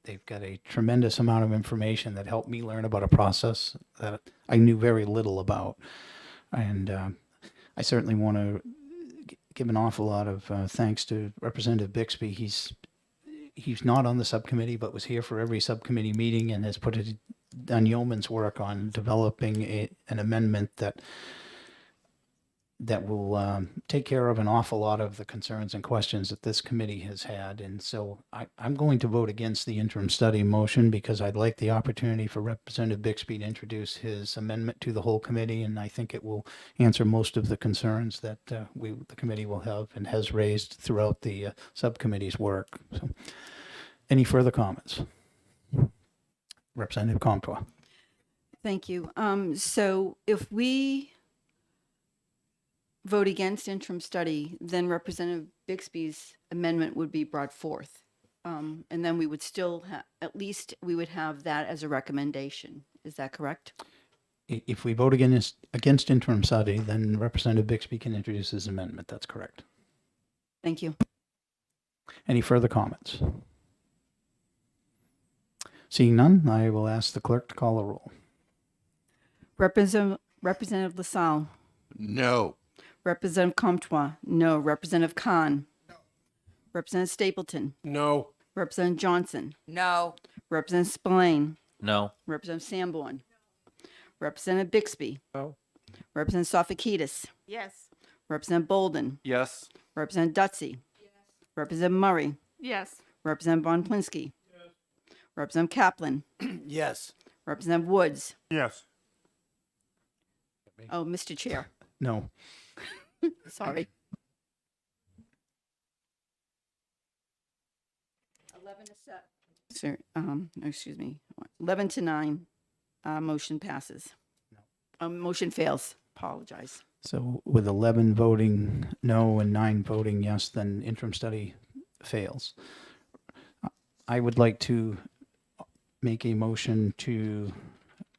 Speaker 8: they've got a tremendous amount of information that helped me learn about a process that I knew very little about. And I certainly want to give an awful lot of thanks to Representative Bixby. He's not on the subcommittee, but was here for every subcommittee meeting and has done yeoman's work on developing an amendment that will take care of an awful lot of the concerns and questions that this committee has had. And so I'm going to vote against the interim study motion because I'd like the opportunity for Representative Bixby to introduce his amendment to the whole committee, and I think it will answer most of the concerns that the committee will have and has raised throughout the subcommittee's work. So, any further comments? Representative Comtois.
Speaker 2: Thank you. So if we vote against interim study, then Representative Bixby's amendment would be brought forth. And then we would still at least we would have that as a recommendation. Is that correct?
Speaker 8: If we vote against interim study, then Representative Bixby can introduce his amendment. That's correct.
Speaker 2: Thank you.
Speaker 8: Any further comments? Seeing none, I will ask the clerk to call the roll.
Speaker 2: Representative LaSalle.
Speaker 9: No.
Speaker 2: Representative Comtois. No. Representative Khan. No. Representative Stapleton.
Speaker 4: No.
Speaker 2: Representative Johnson.
Speaker 11: No.
Speaker 2: Representative Spillane.
Speaker 9: No.
Speaker 2: Representative Sanborn. Representative Bixby.
Speaker 4: No.
Speaker 2: Representative Sofakidis.
Speaker 11: Yes.
Speaker 2: Representative Bolden.
Speaker 7: Yes.
Speaker 2: Representative Dutsey. Representative Murray.
Speaker 1: Yes.
Speaker 2: Representative Von Plinsky. Representative Kaplan.
Speaker 9: Yes.
Speaker 2: Representative Woods.
Speaker 9: Yes.
Speaker 2: Oh, Mr. Chair.
Speaker 8: No.
Speaker 2: Sorry. 11 to 7. Sir, excuse me. 11 to 9. Motion passes. Motion fails. Apologize.
Speaker 8: So with 11 voting no and 9 voting yes, then interim study fails. I would like to make a motion to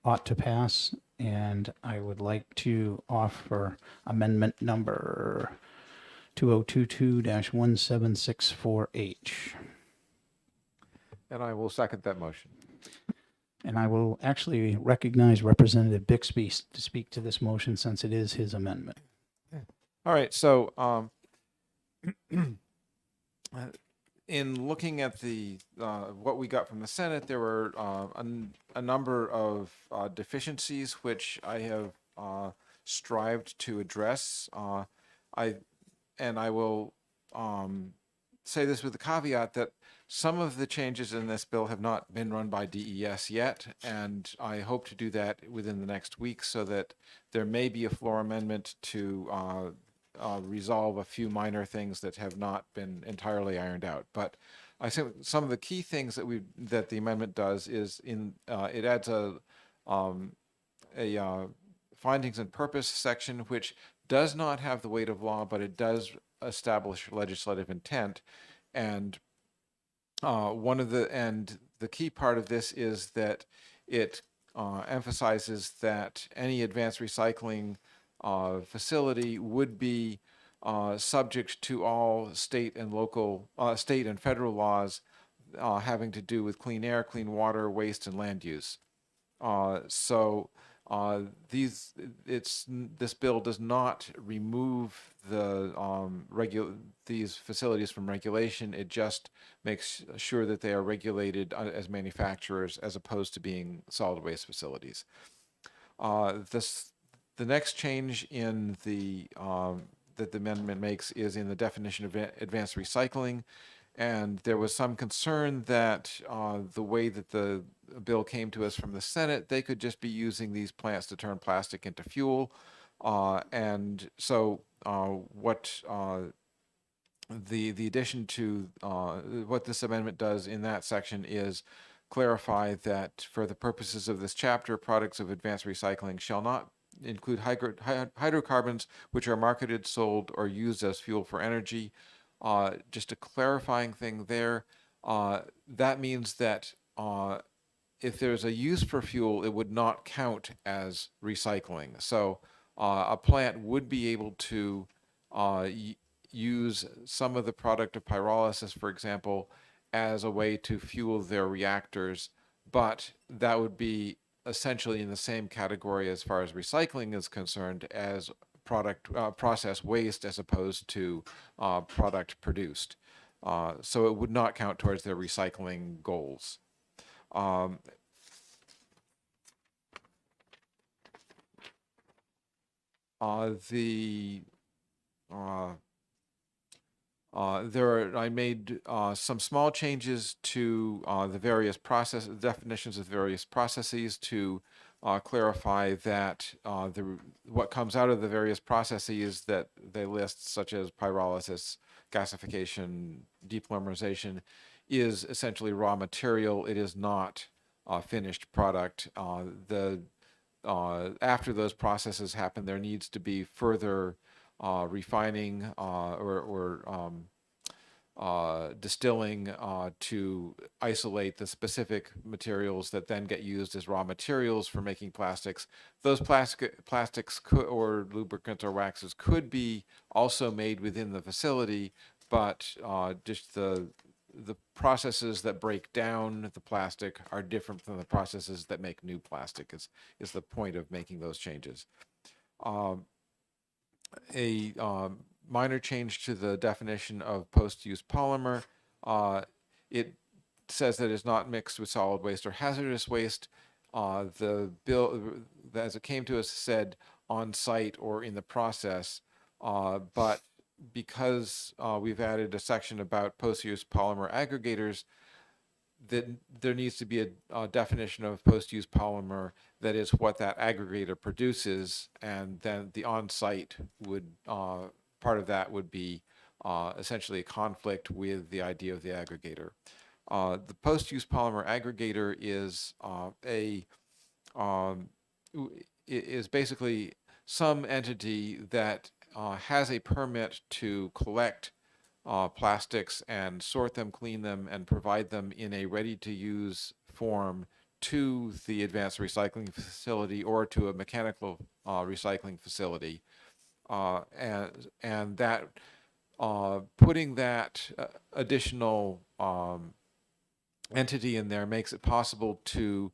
Speaker 8: ought to pass, and I would like to offer amendment number 2022-1764H.
Speaker 5: And I will second that motion.
Speaker 8: And I will actually recognize Representative Bixby to speak to this motion since it is his amendment.
Speaker 5: All right, so in looking at the what we got from the Senate, there were a number of deficiencies which I have strived to address. I will say this with the caveat that some of the changes in this bill have not been run by DES yet, and I hope to do that within the next week so that there may be a floor amendment to resolve a few minor things that have not been entirely ironed out. But I think some of the key things that the amendment does is it adds a findings and purpose section which does not have the weight of law, but it does establish legislative intent. And the key part of this is that it emphasizes that any advanced recycling facility would be subject to all state and federal laws having to do with clean air, clean water, waste, and land use. This bill does not remove these facilities from regulation. It just makes sure that they are regulated as manufacturers as opposed to being solid waste facilities. The next change in that the amendment makes is in the definition of advanced recycling. And there was some concern that the way that the bill came to us from the Senate, they could just be using these plants to turn plastic into fuel. And so what the addition to what this amendment does in that section is clarify that for the purposes of this chapter, products of advanced recycling shall not include hydrocarbons which are marketed, sold, or used as fuel for energy. Just a clarifying thing there. That means that if there's a use for fuel, it would not count as recycling. So a plant would be able to use some of the product of pyrolysis, for example, as a way to fuel their reactors, but that would be essentially in the same category as far as recycling is concerned as product process waste as opposed to product produced. So it would not count towards their recycling goals. Um, the I made some small changes to the various definitions of various processes to clarify that what comes out of the various processes that they list, such as pyrolysis, gasification, depolymerization, is essentially raw material. It is not finished product. After those processes happen, there needs to be further refining or distilling to isolate the specific materials that then get used as raw materials for making plastics. Those plastics or lubricants or waxes could be also made within the facility, but just the processes that break down the plastic are different from the processes that make new plastic is the point of making those changes. A minor change to the definition of post-use polymer. It says that it's not mixed with solid waste or hazardous waste. The bill, as it came to us, said on site or in the process, but because we've added a section about post-use polymer aggregators, that there needs to be a definition of post-use polymer that is what that aggregator produces, and then the on-site would part of that would be essentially a conflict with the idea of the aggregator. The post-use polymer aggregator is is basically some entity that has a permit to collect plastics and sort them, clean them, and provide them in a ready-to-use form to the advanced recycling facility or to a mechanical recycling facility. And that putting that additional entity in there makes it possible to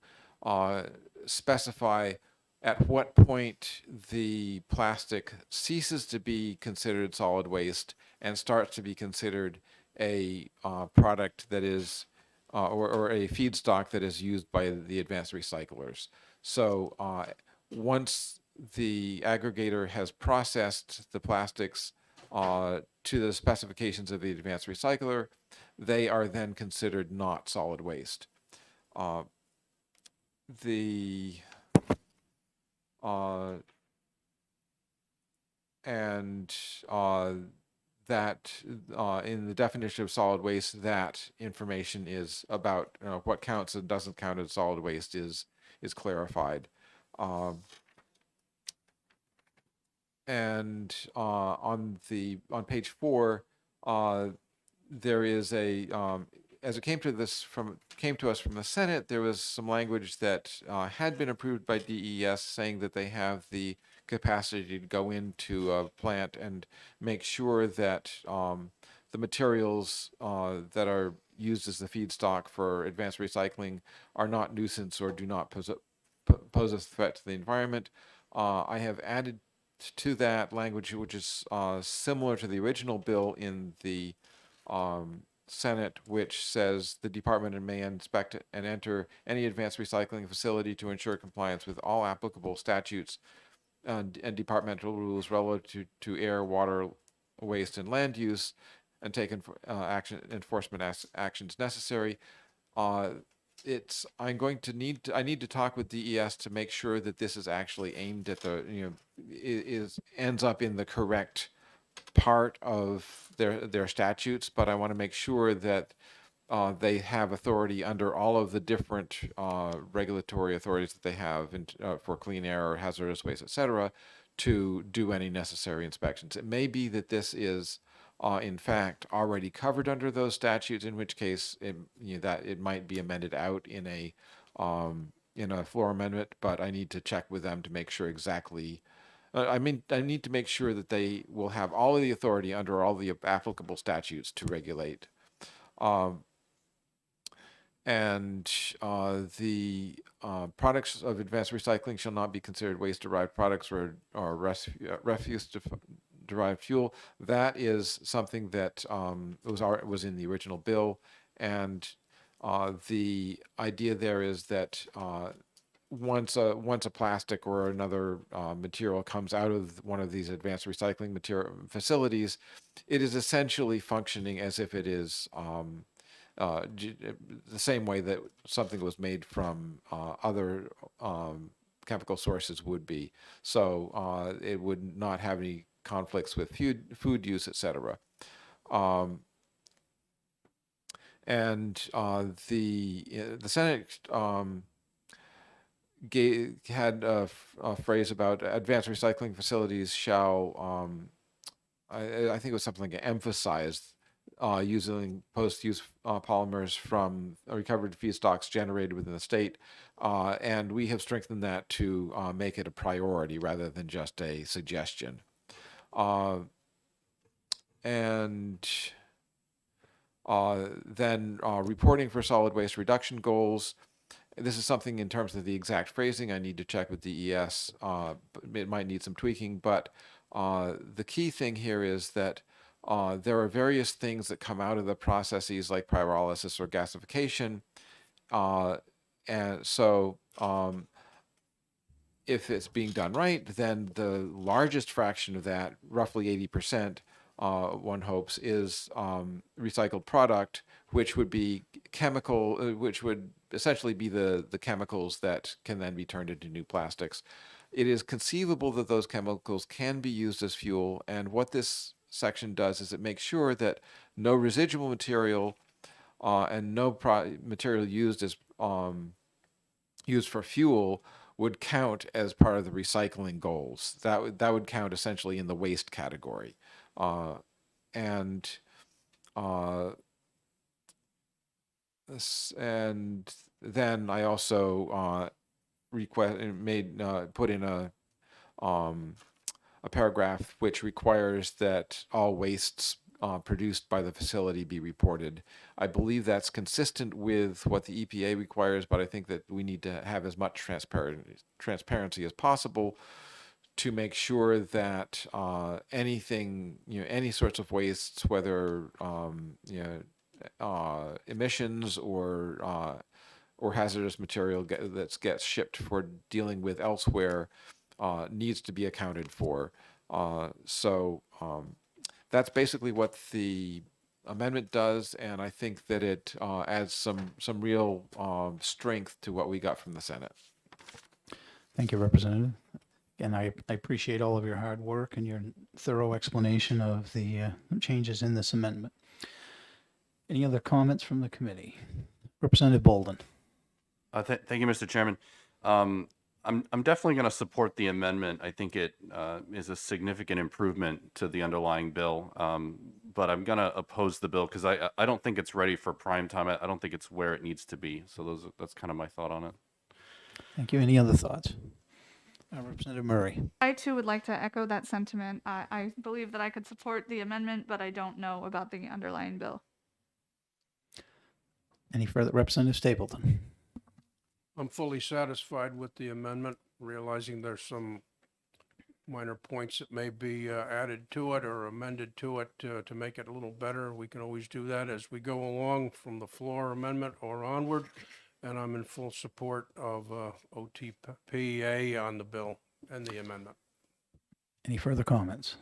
Speaker 5: specify at what point the plastic ceases to be considered solid waste and starts to be considered a product that is, or a feedstock that is used by the advanced recyclers. So once the aggregator has processed the plastics to the specifications of the advanced recycler, they are then considered not solid waste. That in the definition of solid waste, that information is about what counts and doesn't count as solid waste is clarified. And on page 4, there is a as it came to us from the Senate, there was some language that had been approved by DES saying that they have the capacity to go into a plant and make sure that the materials that are used as the feedstock for advanced recycling are not nuisance or do not pose a threat to the environment. I have added to that language, which is similar to the original bill in the Senate, which says the department may inspect and enter any advanced recycling facility to ensure compliance with all applicable statutes and departmental rules relative to air, water, waste, and land use, and take enforcement actions necessary. I need to talk with DES to make sure that this is actually aimed at the, ends up in the correct part of their statutes, but I want to make sure that they have authority under all of the different regulatory authorities that they have for clean air or hazardous waste, et cetera, to do any necessary inspections. It may be that this is, in fact, already covered under those statutes, in which case that it might be amended out in a floor amendment, but I need to check with them to make sure exactly. I need to make sure that they will have all of the authority under all the applicable statutes to regulate. The products of advanced recycling shall not be considered waste-derived products or refuse-derived fuel. That is something that was in the original bill, and the idea there is that once a plastic or another material comes out of one of these advanced recycling material facilities, it is essentially functioning as if it is the same way that something was made from other chemical sources would be. So it would not have any conflicts with food use, etc. The Senate had a phrase about advanced recycling facilities shall, I think it was something like emphasize using post-use polymers from recovered feedstocks generated within the state, and we have strengthened that to make it a priority rather than just a suggestion. Then reporting for solid waste reduction goals. This is something in terms of the exact phrasing I need to check with DES. It might need some tweaking, but the key thing here is that there are various things that come out of the processes like pyrolysis or gasification. And so if it's being done right, then the largest fraction of that, roughly 80%, one hopes, is recycled product, which would be chemical, which would essentially be the chemicals that can then be turned into new plastics. It is conceivable that those chemicals can be used as fuel, and what this section does is it makes sure that no residual material and no material used as used for fuel would count as part of the recycling goals. That would count essentially in the waste category. And then I also put in a paragraph which requires that all wastes produced by the facility be reported. I believe that's consistent with what the EPA requires, but I think that we need to have as much transparency as possible to make sure that anything, any sorts of wastes, whether emissions or hazardous material that gets shipped for dealing with elsewhere, needs to be accounted for. That's basically what the amendment does, and I think that it adds some real strength to what we got from the Senate.
Speaker 8: Thank you, Representative. And I appreciate all of your hard work and your thorough explanation of the changes in this amendment. Any other comments from the committee? Representative Bolden.
Speaker 7: Thank you, Mr. Chairman. I'm definitely going to support the amendment. I think it is a significant improvement to the underlying bill, but I'm going to oppose the bill because I don't think it's ready for prime time. I don't think it's where it needs to be. So that's kind of my thought on it.
Speaker 8: Thank you. Any other thoughts? Representative Murray.
Speaker 1: I too would like to echo that sentiment. I believe that I could support the amendment, but I don't know about the underlying bill.
Speaker 8: Any further? Representative Stapleton.
Speaker 4: I'm fully satisfied with the amendment, realizing there's some minor points that may be added to it or amended to it to make it a little better. We can always do that as we go along from the floor amendment or onward. And I'm in full support of OTPA on the bill and the amendment.
Speaker 8: Any further comments?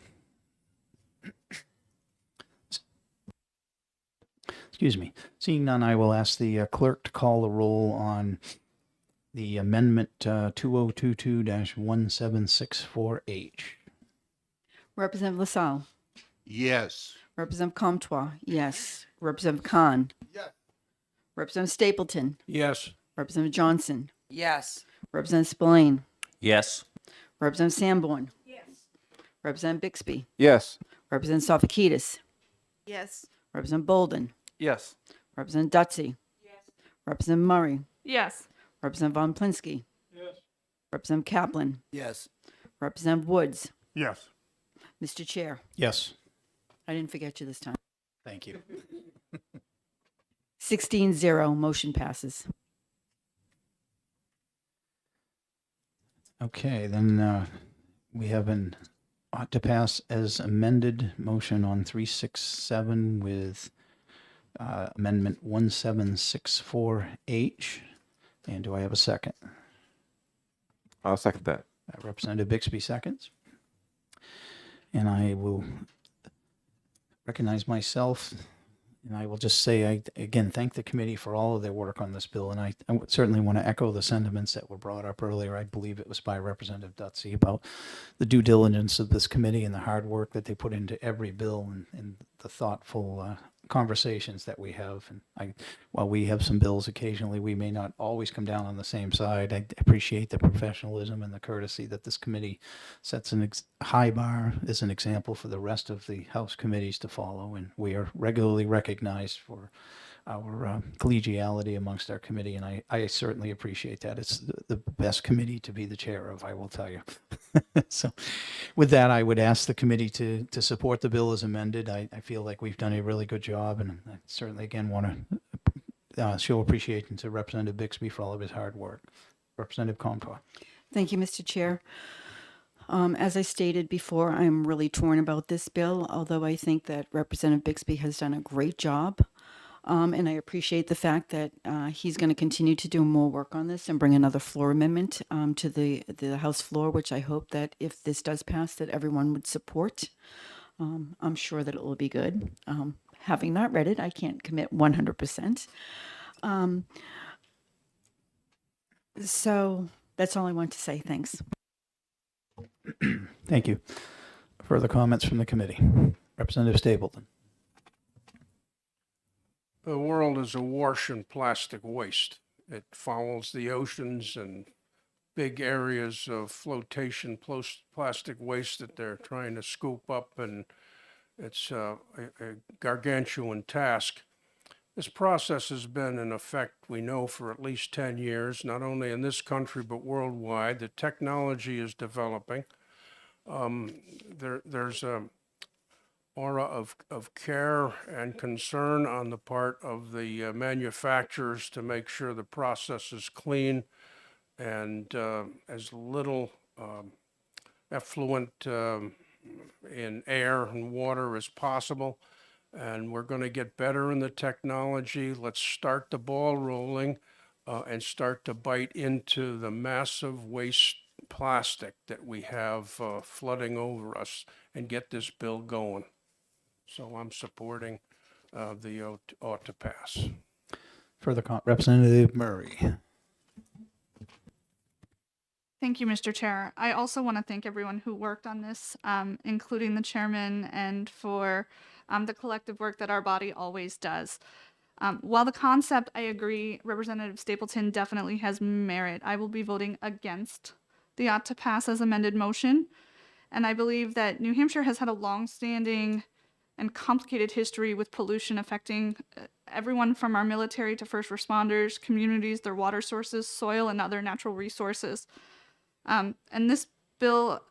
Speaker 8: Excuse me. Seeing none, I will ask the clerk to call the roll on the amendment 2022-1764H.
Speaker 2: Representative LaSalle.
Speaker 9: Yes.
Speaker 2: Representative Comtois. Yes. Representative Khan.
Speaker 9: Yes.
Speaker 2: Representative Stapleton.
Speaker 4: Yes.
Speaker 2: Representative Johnson.
Speaker 10: Yes.
Speaker 2: Representative Spillane.
Speaker 9: Yes.
Speaker 2: Representative Sanborn. Yes. Representative Bixby.
Speaker 5: Yes.
Speaker 2: Representative Sofakidis.
Speaker 10: Yes.
Speaker 2: Representative Bolden.
Speaker 7: Yes.
Speaker 2: Representative Dutsey. Yes. Representative Murray.
Speaker 1: Yes.
Speaker 2: Representative Von Plinsky.
Speaker 4: Yes.
Speaker 2: Representative Kaplan.
Speaker 6: Yes.
Speaker 2: Representative Woods.
Speaker 4: Yes.
Speaker 2: Mr. Chair,
Speaker 8: Yes.
Speaker 2: I didn't forget you this time.
Speaker 8: Thank you.
Speaker 2: 16-0, motion passes.
Speaker 8: Okay, then we have an ought to pass as amended motion on 367 with amendment 1764H. And do I have a second?
Speaker 5: I'll second that.
Speaker 8: Representative Bixby seconds. And I will recognize myself, and I will just say, I again thank the committee for all of their work on this bill. And I certainly want to echo the sentiments that were brought up earlier. I believe it was by Representative Dutsey about the due diligence of this committee and the hard work that they put into every bill and the thoughtful conversations that we have. And while we have some bills occasionally, we may not always come down on the same side. I appreciate the professionalism and the courtesy that this committee sets an high bar as an example for the rest of the House committees to follow. And we are regularly recognized for our collegiality amongst our committee, and I certainly appreciate that. It's the best committee to be the chair of, I will tell you. So with that, I would ask the committee to support the bill as amended. I feel like we've done a really good job, and I certainly, again, want to show appreciation to Representative Bixby for all of his hard work. Representative Comtois.
Speaker 2: Thank you, Mr. Chair. As I stated before, I'm really torn about this bill, although I think that Representative Bixby has done a great job. And I appreciate the fact that he's going to continue to do more work on this and bring another floor amendment to the House floor, which I hope that if this does pass, that everyone would support. I'm sure that it will be good. Having not read it, I can't commit 100%. So that's all I want to say. Thanks.
Speaker 8: Thank you. Further comments from the committee? Representative Stapleton.
Speaker 4: The world is awash in plastic waste. It fouls the oceans and big areas of flotation plastic waste that they're trying to scoop up, and it's a gargantuan task. This process has been in effect, we know, for at least 10 years, not only in this country but worldwide. The technology is developing. There's a aura of care and concern on the part of the manufacturers to make sure the process is clean and as little effluent in air and water as possible. And we're going to get better in the technology. Let's start the ball rolling and start to bite into the massive waste plastic that we have flooding over us and get this bill going. So I'm supporting the ought to pass.
Speaker 8: Further Representative Murray.
Speaker 1: Thank you, Mr. Chair. I also want to thank everyone who worked on this, including the chairman, and for the collective work that our body always does. While the concept, I agree, Representative Stapleton definitely has merit, I will be voting against the ought to pass as amended motion. And I believe that New Hampshire has had a long-standing and complicated history with pollution affecting everyone from our military to first responders, communities, their water sources, soil, and other natural resources. And this bill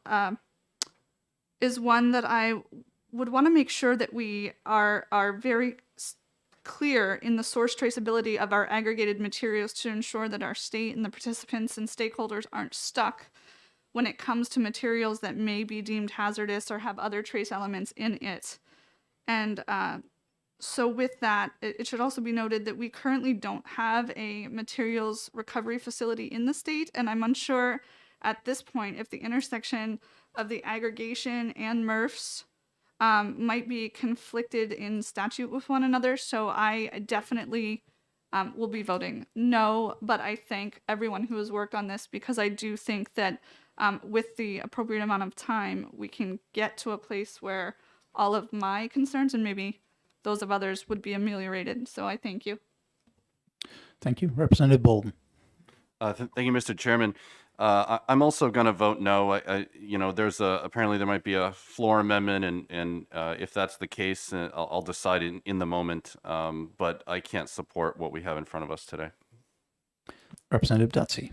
Speaker 1: is one that I would want to make sure that we are very clear in the source traceability of our aggregated materials to ensure that our state and the participants and stakeholders aren't stuck when it comes to materials that may be deemed hazardous or have other trace elements in it. And so with that, it should also be noted that we currently don't have a materials recovery facility in the state, and I'm unsure at this point if the intersection of the aggregation and MRFs might be conflicted in statute with one another. So I definitely will be voting no, but I thank everyone who has worked on this because I do think that with the appropriate amount of time, we can get to a place where all of my concerns and maybe those of others would be ameliorated. So I thank you.
Speaker 8: Thank you. Representative Bolden.
Speaker 7: Thank you, Mr. Chairman. I'm also going to vote no. There's apparently there might be a floor amendment, and if that's the case, I'll decide in the moment. But I can't support what we have in front of us today.
Speaker 8: Representative Dutsey.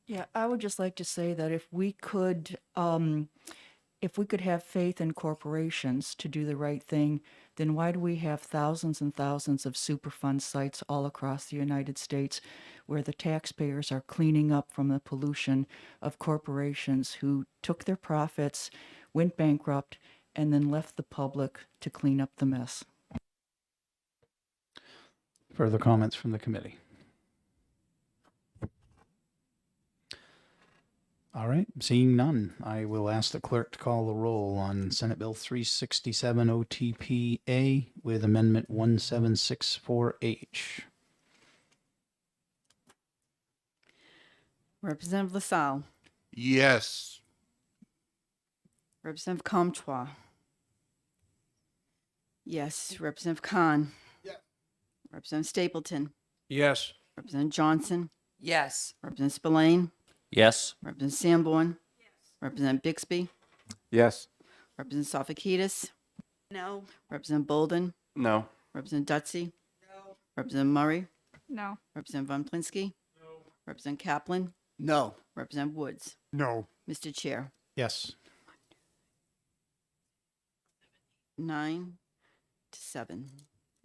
Speaker 10: Yeah, I would just like to say that if we could have faith in corporations to do the right thing, then why do we have thousands and thousands of Superfund sites all across the United States where the taxpayers are cleaning up from the pollution of corporations who took their profits, went bankrupt, and then left the public to clean up the mess?
Speaker 8: Further comments from the committee? All right, seeing none, I will ask the clerk to call the roll on Senate Bill 367 OTPA with Amendment 1764H.
Speaker 2: Representative LaSalle,
Speaker 9: Yes.
Speaker 2: Representative Comtois. Yes. Representative Khan.
Speaker 9: Yes.
Speaker 2: Representative Stapleton.
Speaker 4: Yes.
Speaker 2: Representative Johnson.
Speaker 11: Yes.
Speaker 2: Representative Spillane.
Speaker 9: Yes.
Speaker 2: Representative Sanborn. Yes. Representative Bixby.
Speaker 5: Yes.
Speaker 2: Representative Sofakidis.
Speaker 11: No.
Speaker 2: Representative Bolden.
Speaker 7: No.
Speaker 2: Representative Dutsey. No. Representative Murray.
Speaker 1: No.
Speaker 2: Representative Von Plinsky. No. Representative Kaplan.
Speaker 6: No.
Speaker 2: Representative Woods.
Speaker 9: No.
Speaker 2: Mr. Chair,
Speaker 8: Yes.
Speaker 2: 9-7.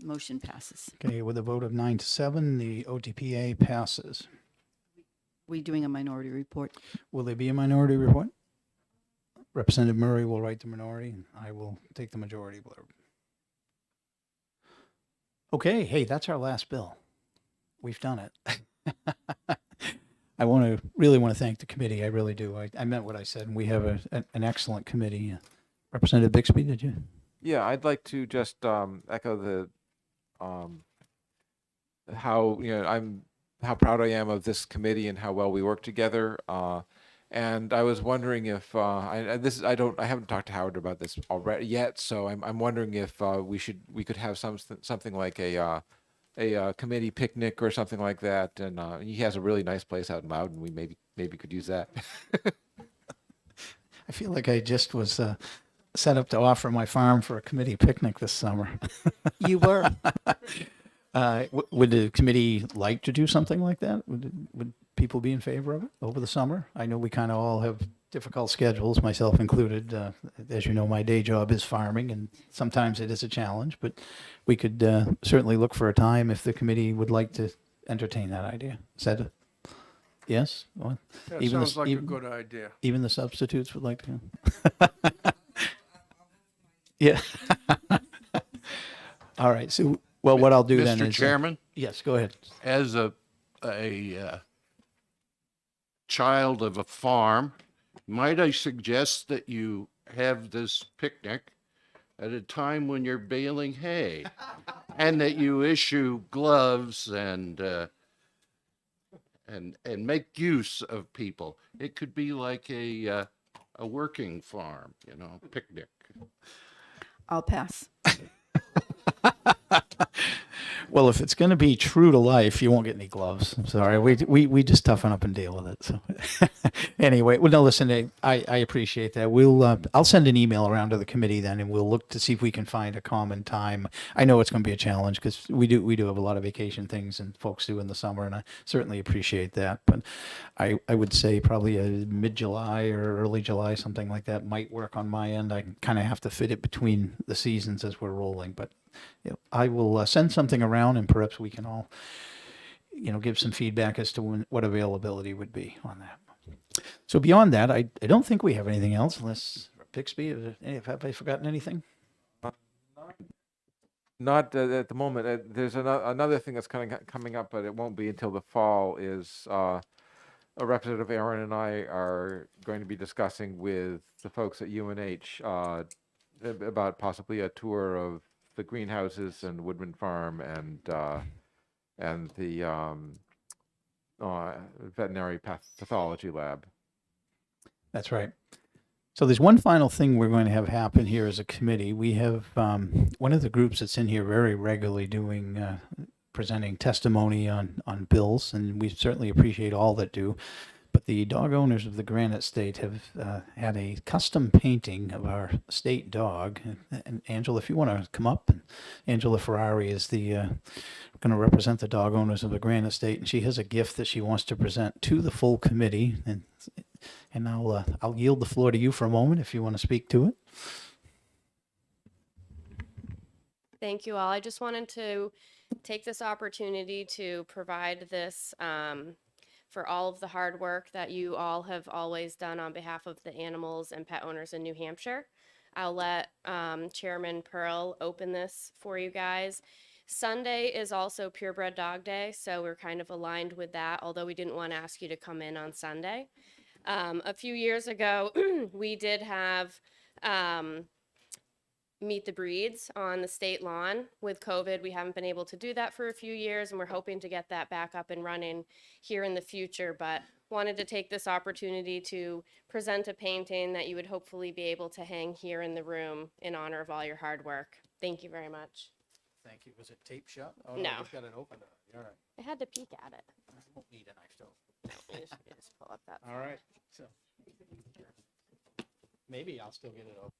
Speaker 2: Motion passes.
Speaker 8: Okay, with a vote of 9-7, the OTPA passes.
Speaker 2: We doing a minority report?
Speaker 8: Will there be a minority report? Representative Murray will write the minority, and I will take the majority blurb. Okay, hey, that's our last bill. We've done it. I really want to thank the committee. I really do. I meant what I said, and we have an excellent committee. Representative Bixby, did you?
Speaker 5: Yeah, I'd like to just echo the how proud I am of this committee and how well we work together. And I was wondering if I haven't talked to Howard about this already yet, so I'm wondering if we could have something like a committee picnic or something like that. And he has a really nice place out in Loudon. We maybe could use that.
Speaker 8: I feel like I just was set up to offer my farm for a committee picnic this summer.
Speaker 2: You were.
Speaker 8: Would the committee like to do something like that? Would people be in favor of it over the summer? I know we kind of all have difficult schedules, myself included. As you know, my day job is farming, and sometimes it is a challenge, but we could certainly look for a time if the committee would like to entertain that idea. Is that yes? Well,
Speaker 4: That
Speaker 8: even
Speaker 4: sounds like a good idea.
Speaker 8: even the substitutes would like to. Yeah. All right. So, well, what I'll do then is.
Speaker 9: Mr. Chairman,
Speaker 8: Yes, go ahead.
Speaker 9: as a child of a farm, might I suggest that you have this picnic at a time when you're baling hay, and that you issue gloves and make use of people? It could be like a working farm, picnic.
Speaker 2: I'll pass.
Speaker 8: Well, if it's going to be true to life, you won't get any gloves. I'm sorry. We just toughen up and deal with it. So anyway, well, no, listen, I appreciate that. I'll send an email around to the committee then, and we'll look to see if we can find a common time. I know it's going to be a challenge because we do have a lot of vacation things and folks do in the summer, and I certainly appreciate that. But I would say probably a mid-July or early July, something like that might work on my end. I kind of have to fit it between the seasons as we're rolling, but I will send something around, and perhaps we can all, give some feedback as to what availability would be on that. So beyond that, I don't think we have anything else, unless Bixby, have I forgotten anything?
Speaker 5: Not at the moment. There's another thing that's kind of coming up, but it won't be until the fall. Is Representative Aaron and I are going to be discussing with the folks at UNH about possibly a tour of the greenhouses and Woodman Farm and the veterinary pathology lab.
Speaker 8: That's right. So there's one final thing we're going to have happen here as a committee. We have one of the groups that's in here very regularly doing presenting testimony on bills, and we certainly appreciate all that do. But the dog owners of the Granite State have had a custom painting of our state dog. And Angela, if you want to come up, and Angela Ferrari is the going to represent the dog owners of the Granite State, and she has a gift that she wants to present to the full committee. And I'll yield the floor to you for a moment if you want to speak to it.
Speaker 11: Thank you all. I just wanted to take this opportunity to provide this for all of the hard work that you all have always done on behalf of the animals and pet owners in New Hampshire. I'll let Chairman Pearl open this for you guys. Sunday is also Purebred Dog Day, so we're kind of aligned with that, although we didn't want to ask you to come in on Sunday. A few years ago, we did have Meet the Breeds on the state lawn. With COVID, we haven't been able to do that for a few years, and we're hoping to get that back up and running here in the future, but wanted to take this opportunity to present a painting that you would hopefully be able to hang here in the room in honor of all your hard work. Thank you very much.
Speaker 8: Thank you. Was it tape shut? Oh,
Speaker 11: No.
Speaker 8: You've got it open. All right.
Speaker 11: I had to peek at it.
Speaker 8: I won't need a knife though.
Speaker 11: You just pull up that.
Speaker 8: All right. So maybe I'll still get it open.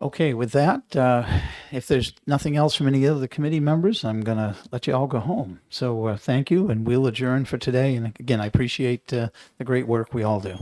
Speaker 8: Okay, with that, if there's nothing else from any of the committee members, I'm going to let you all go home. So thank you, and we'll adjourn for today. And again, I appreciate the great work we all do.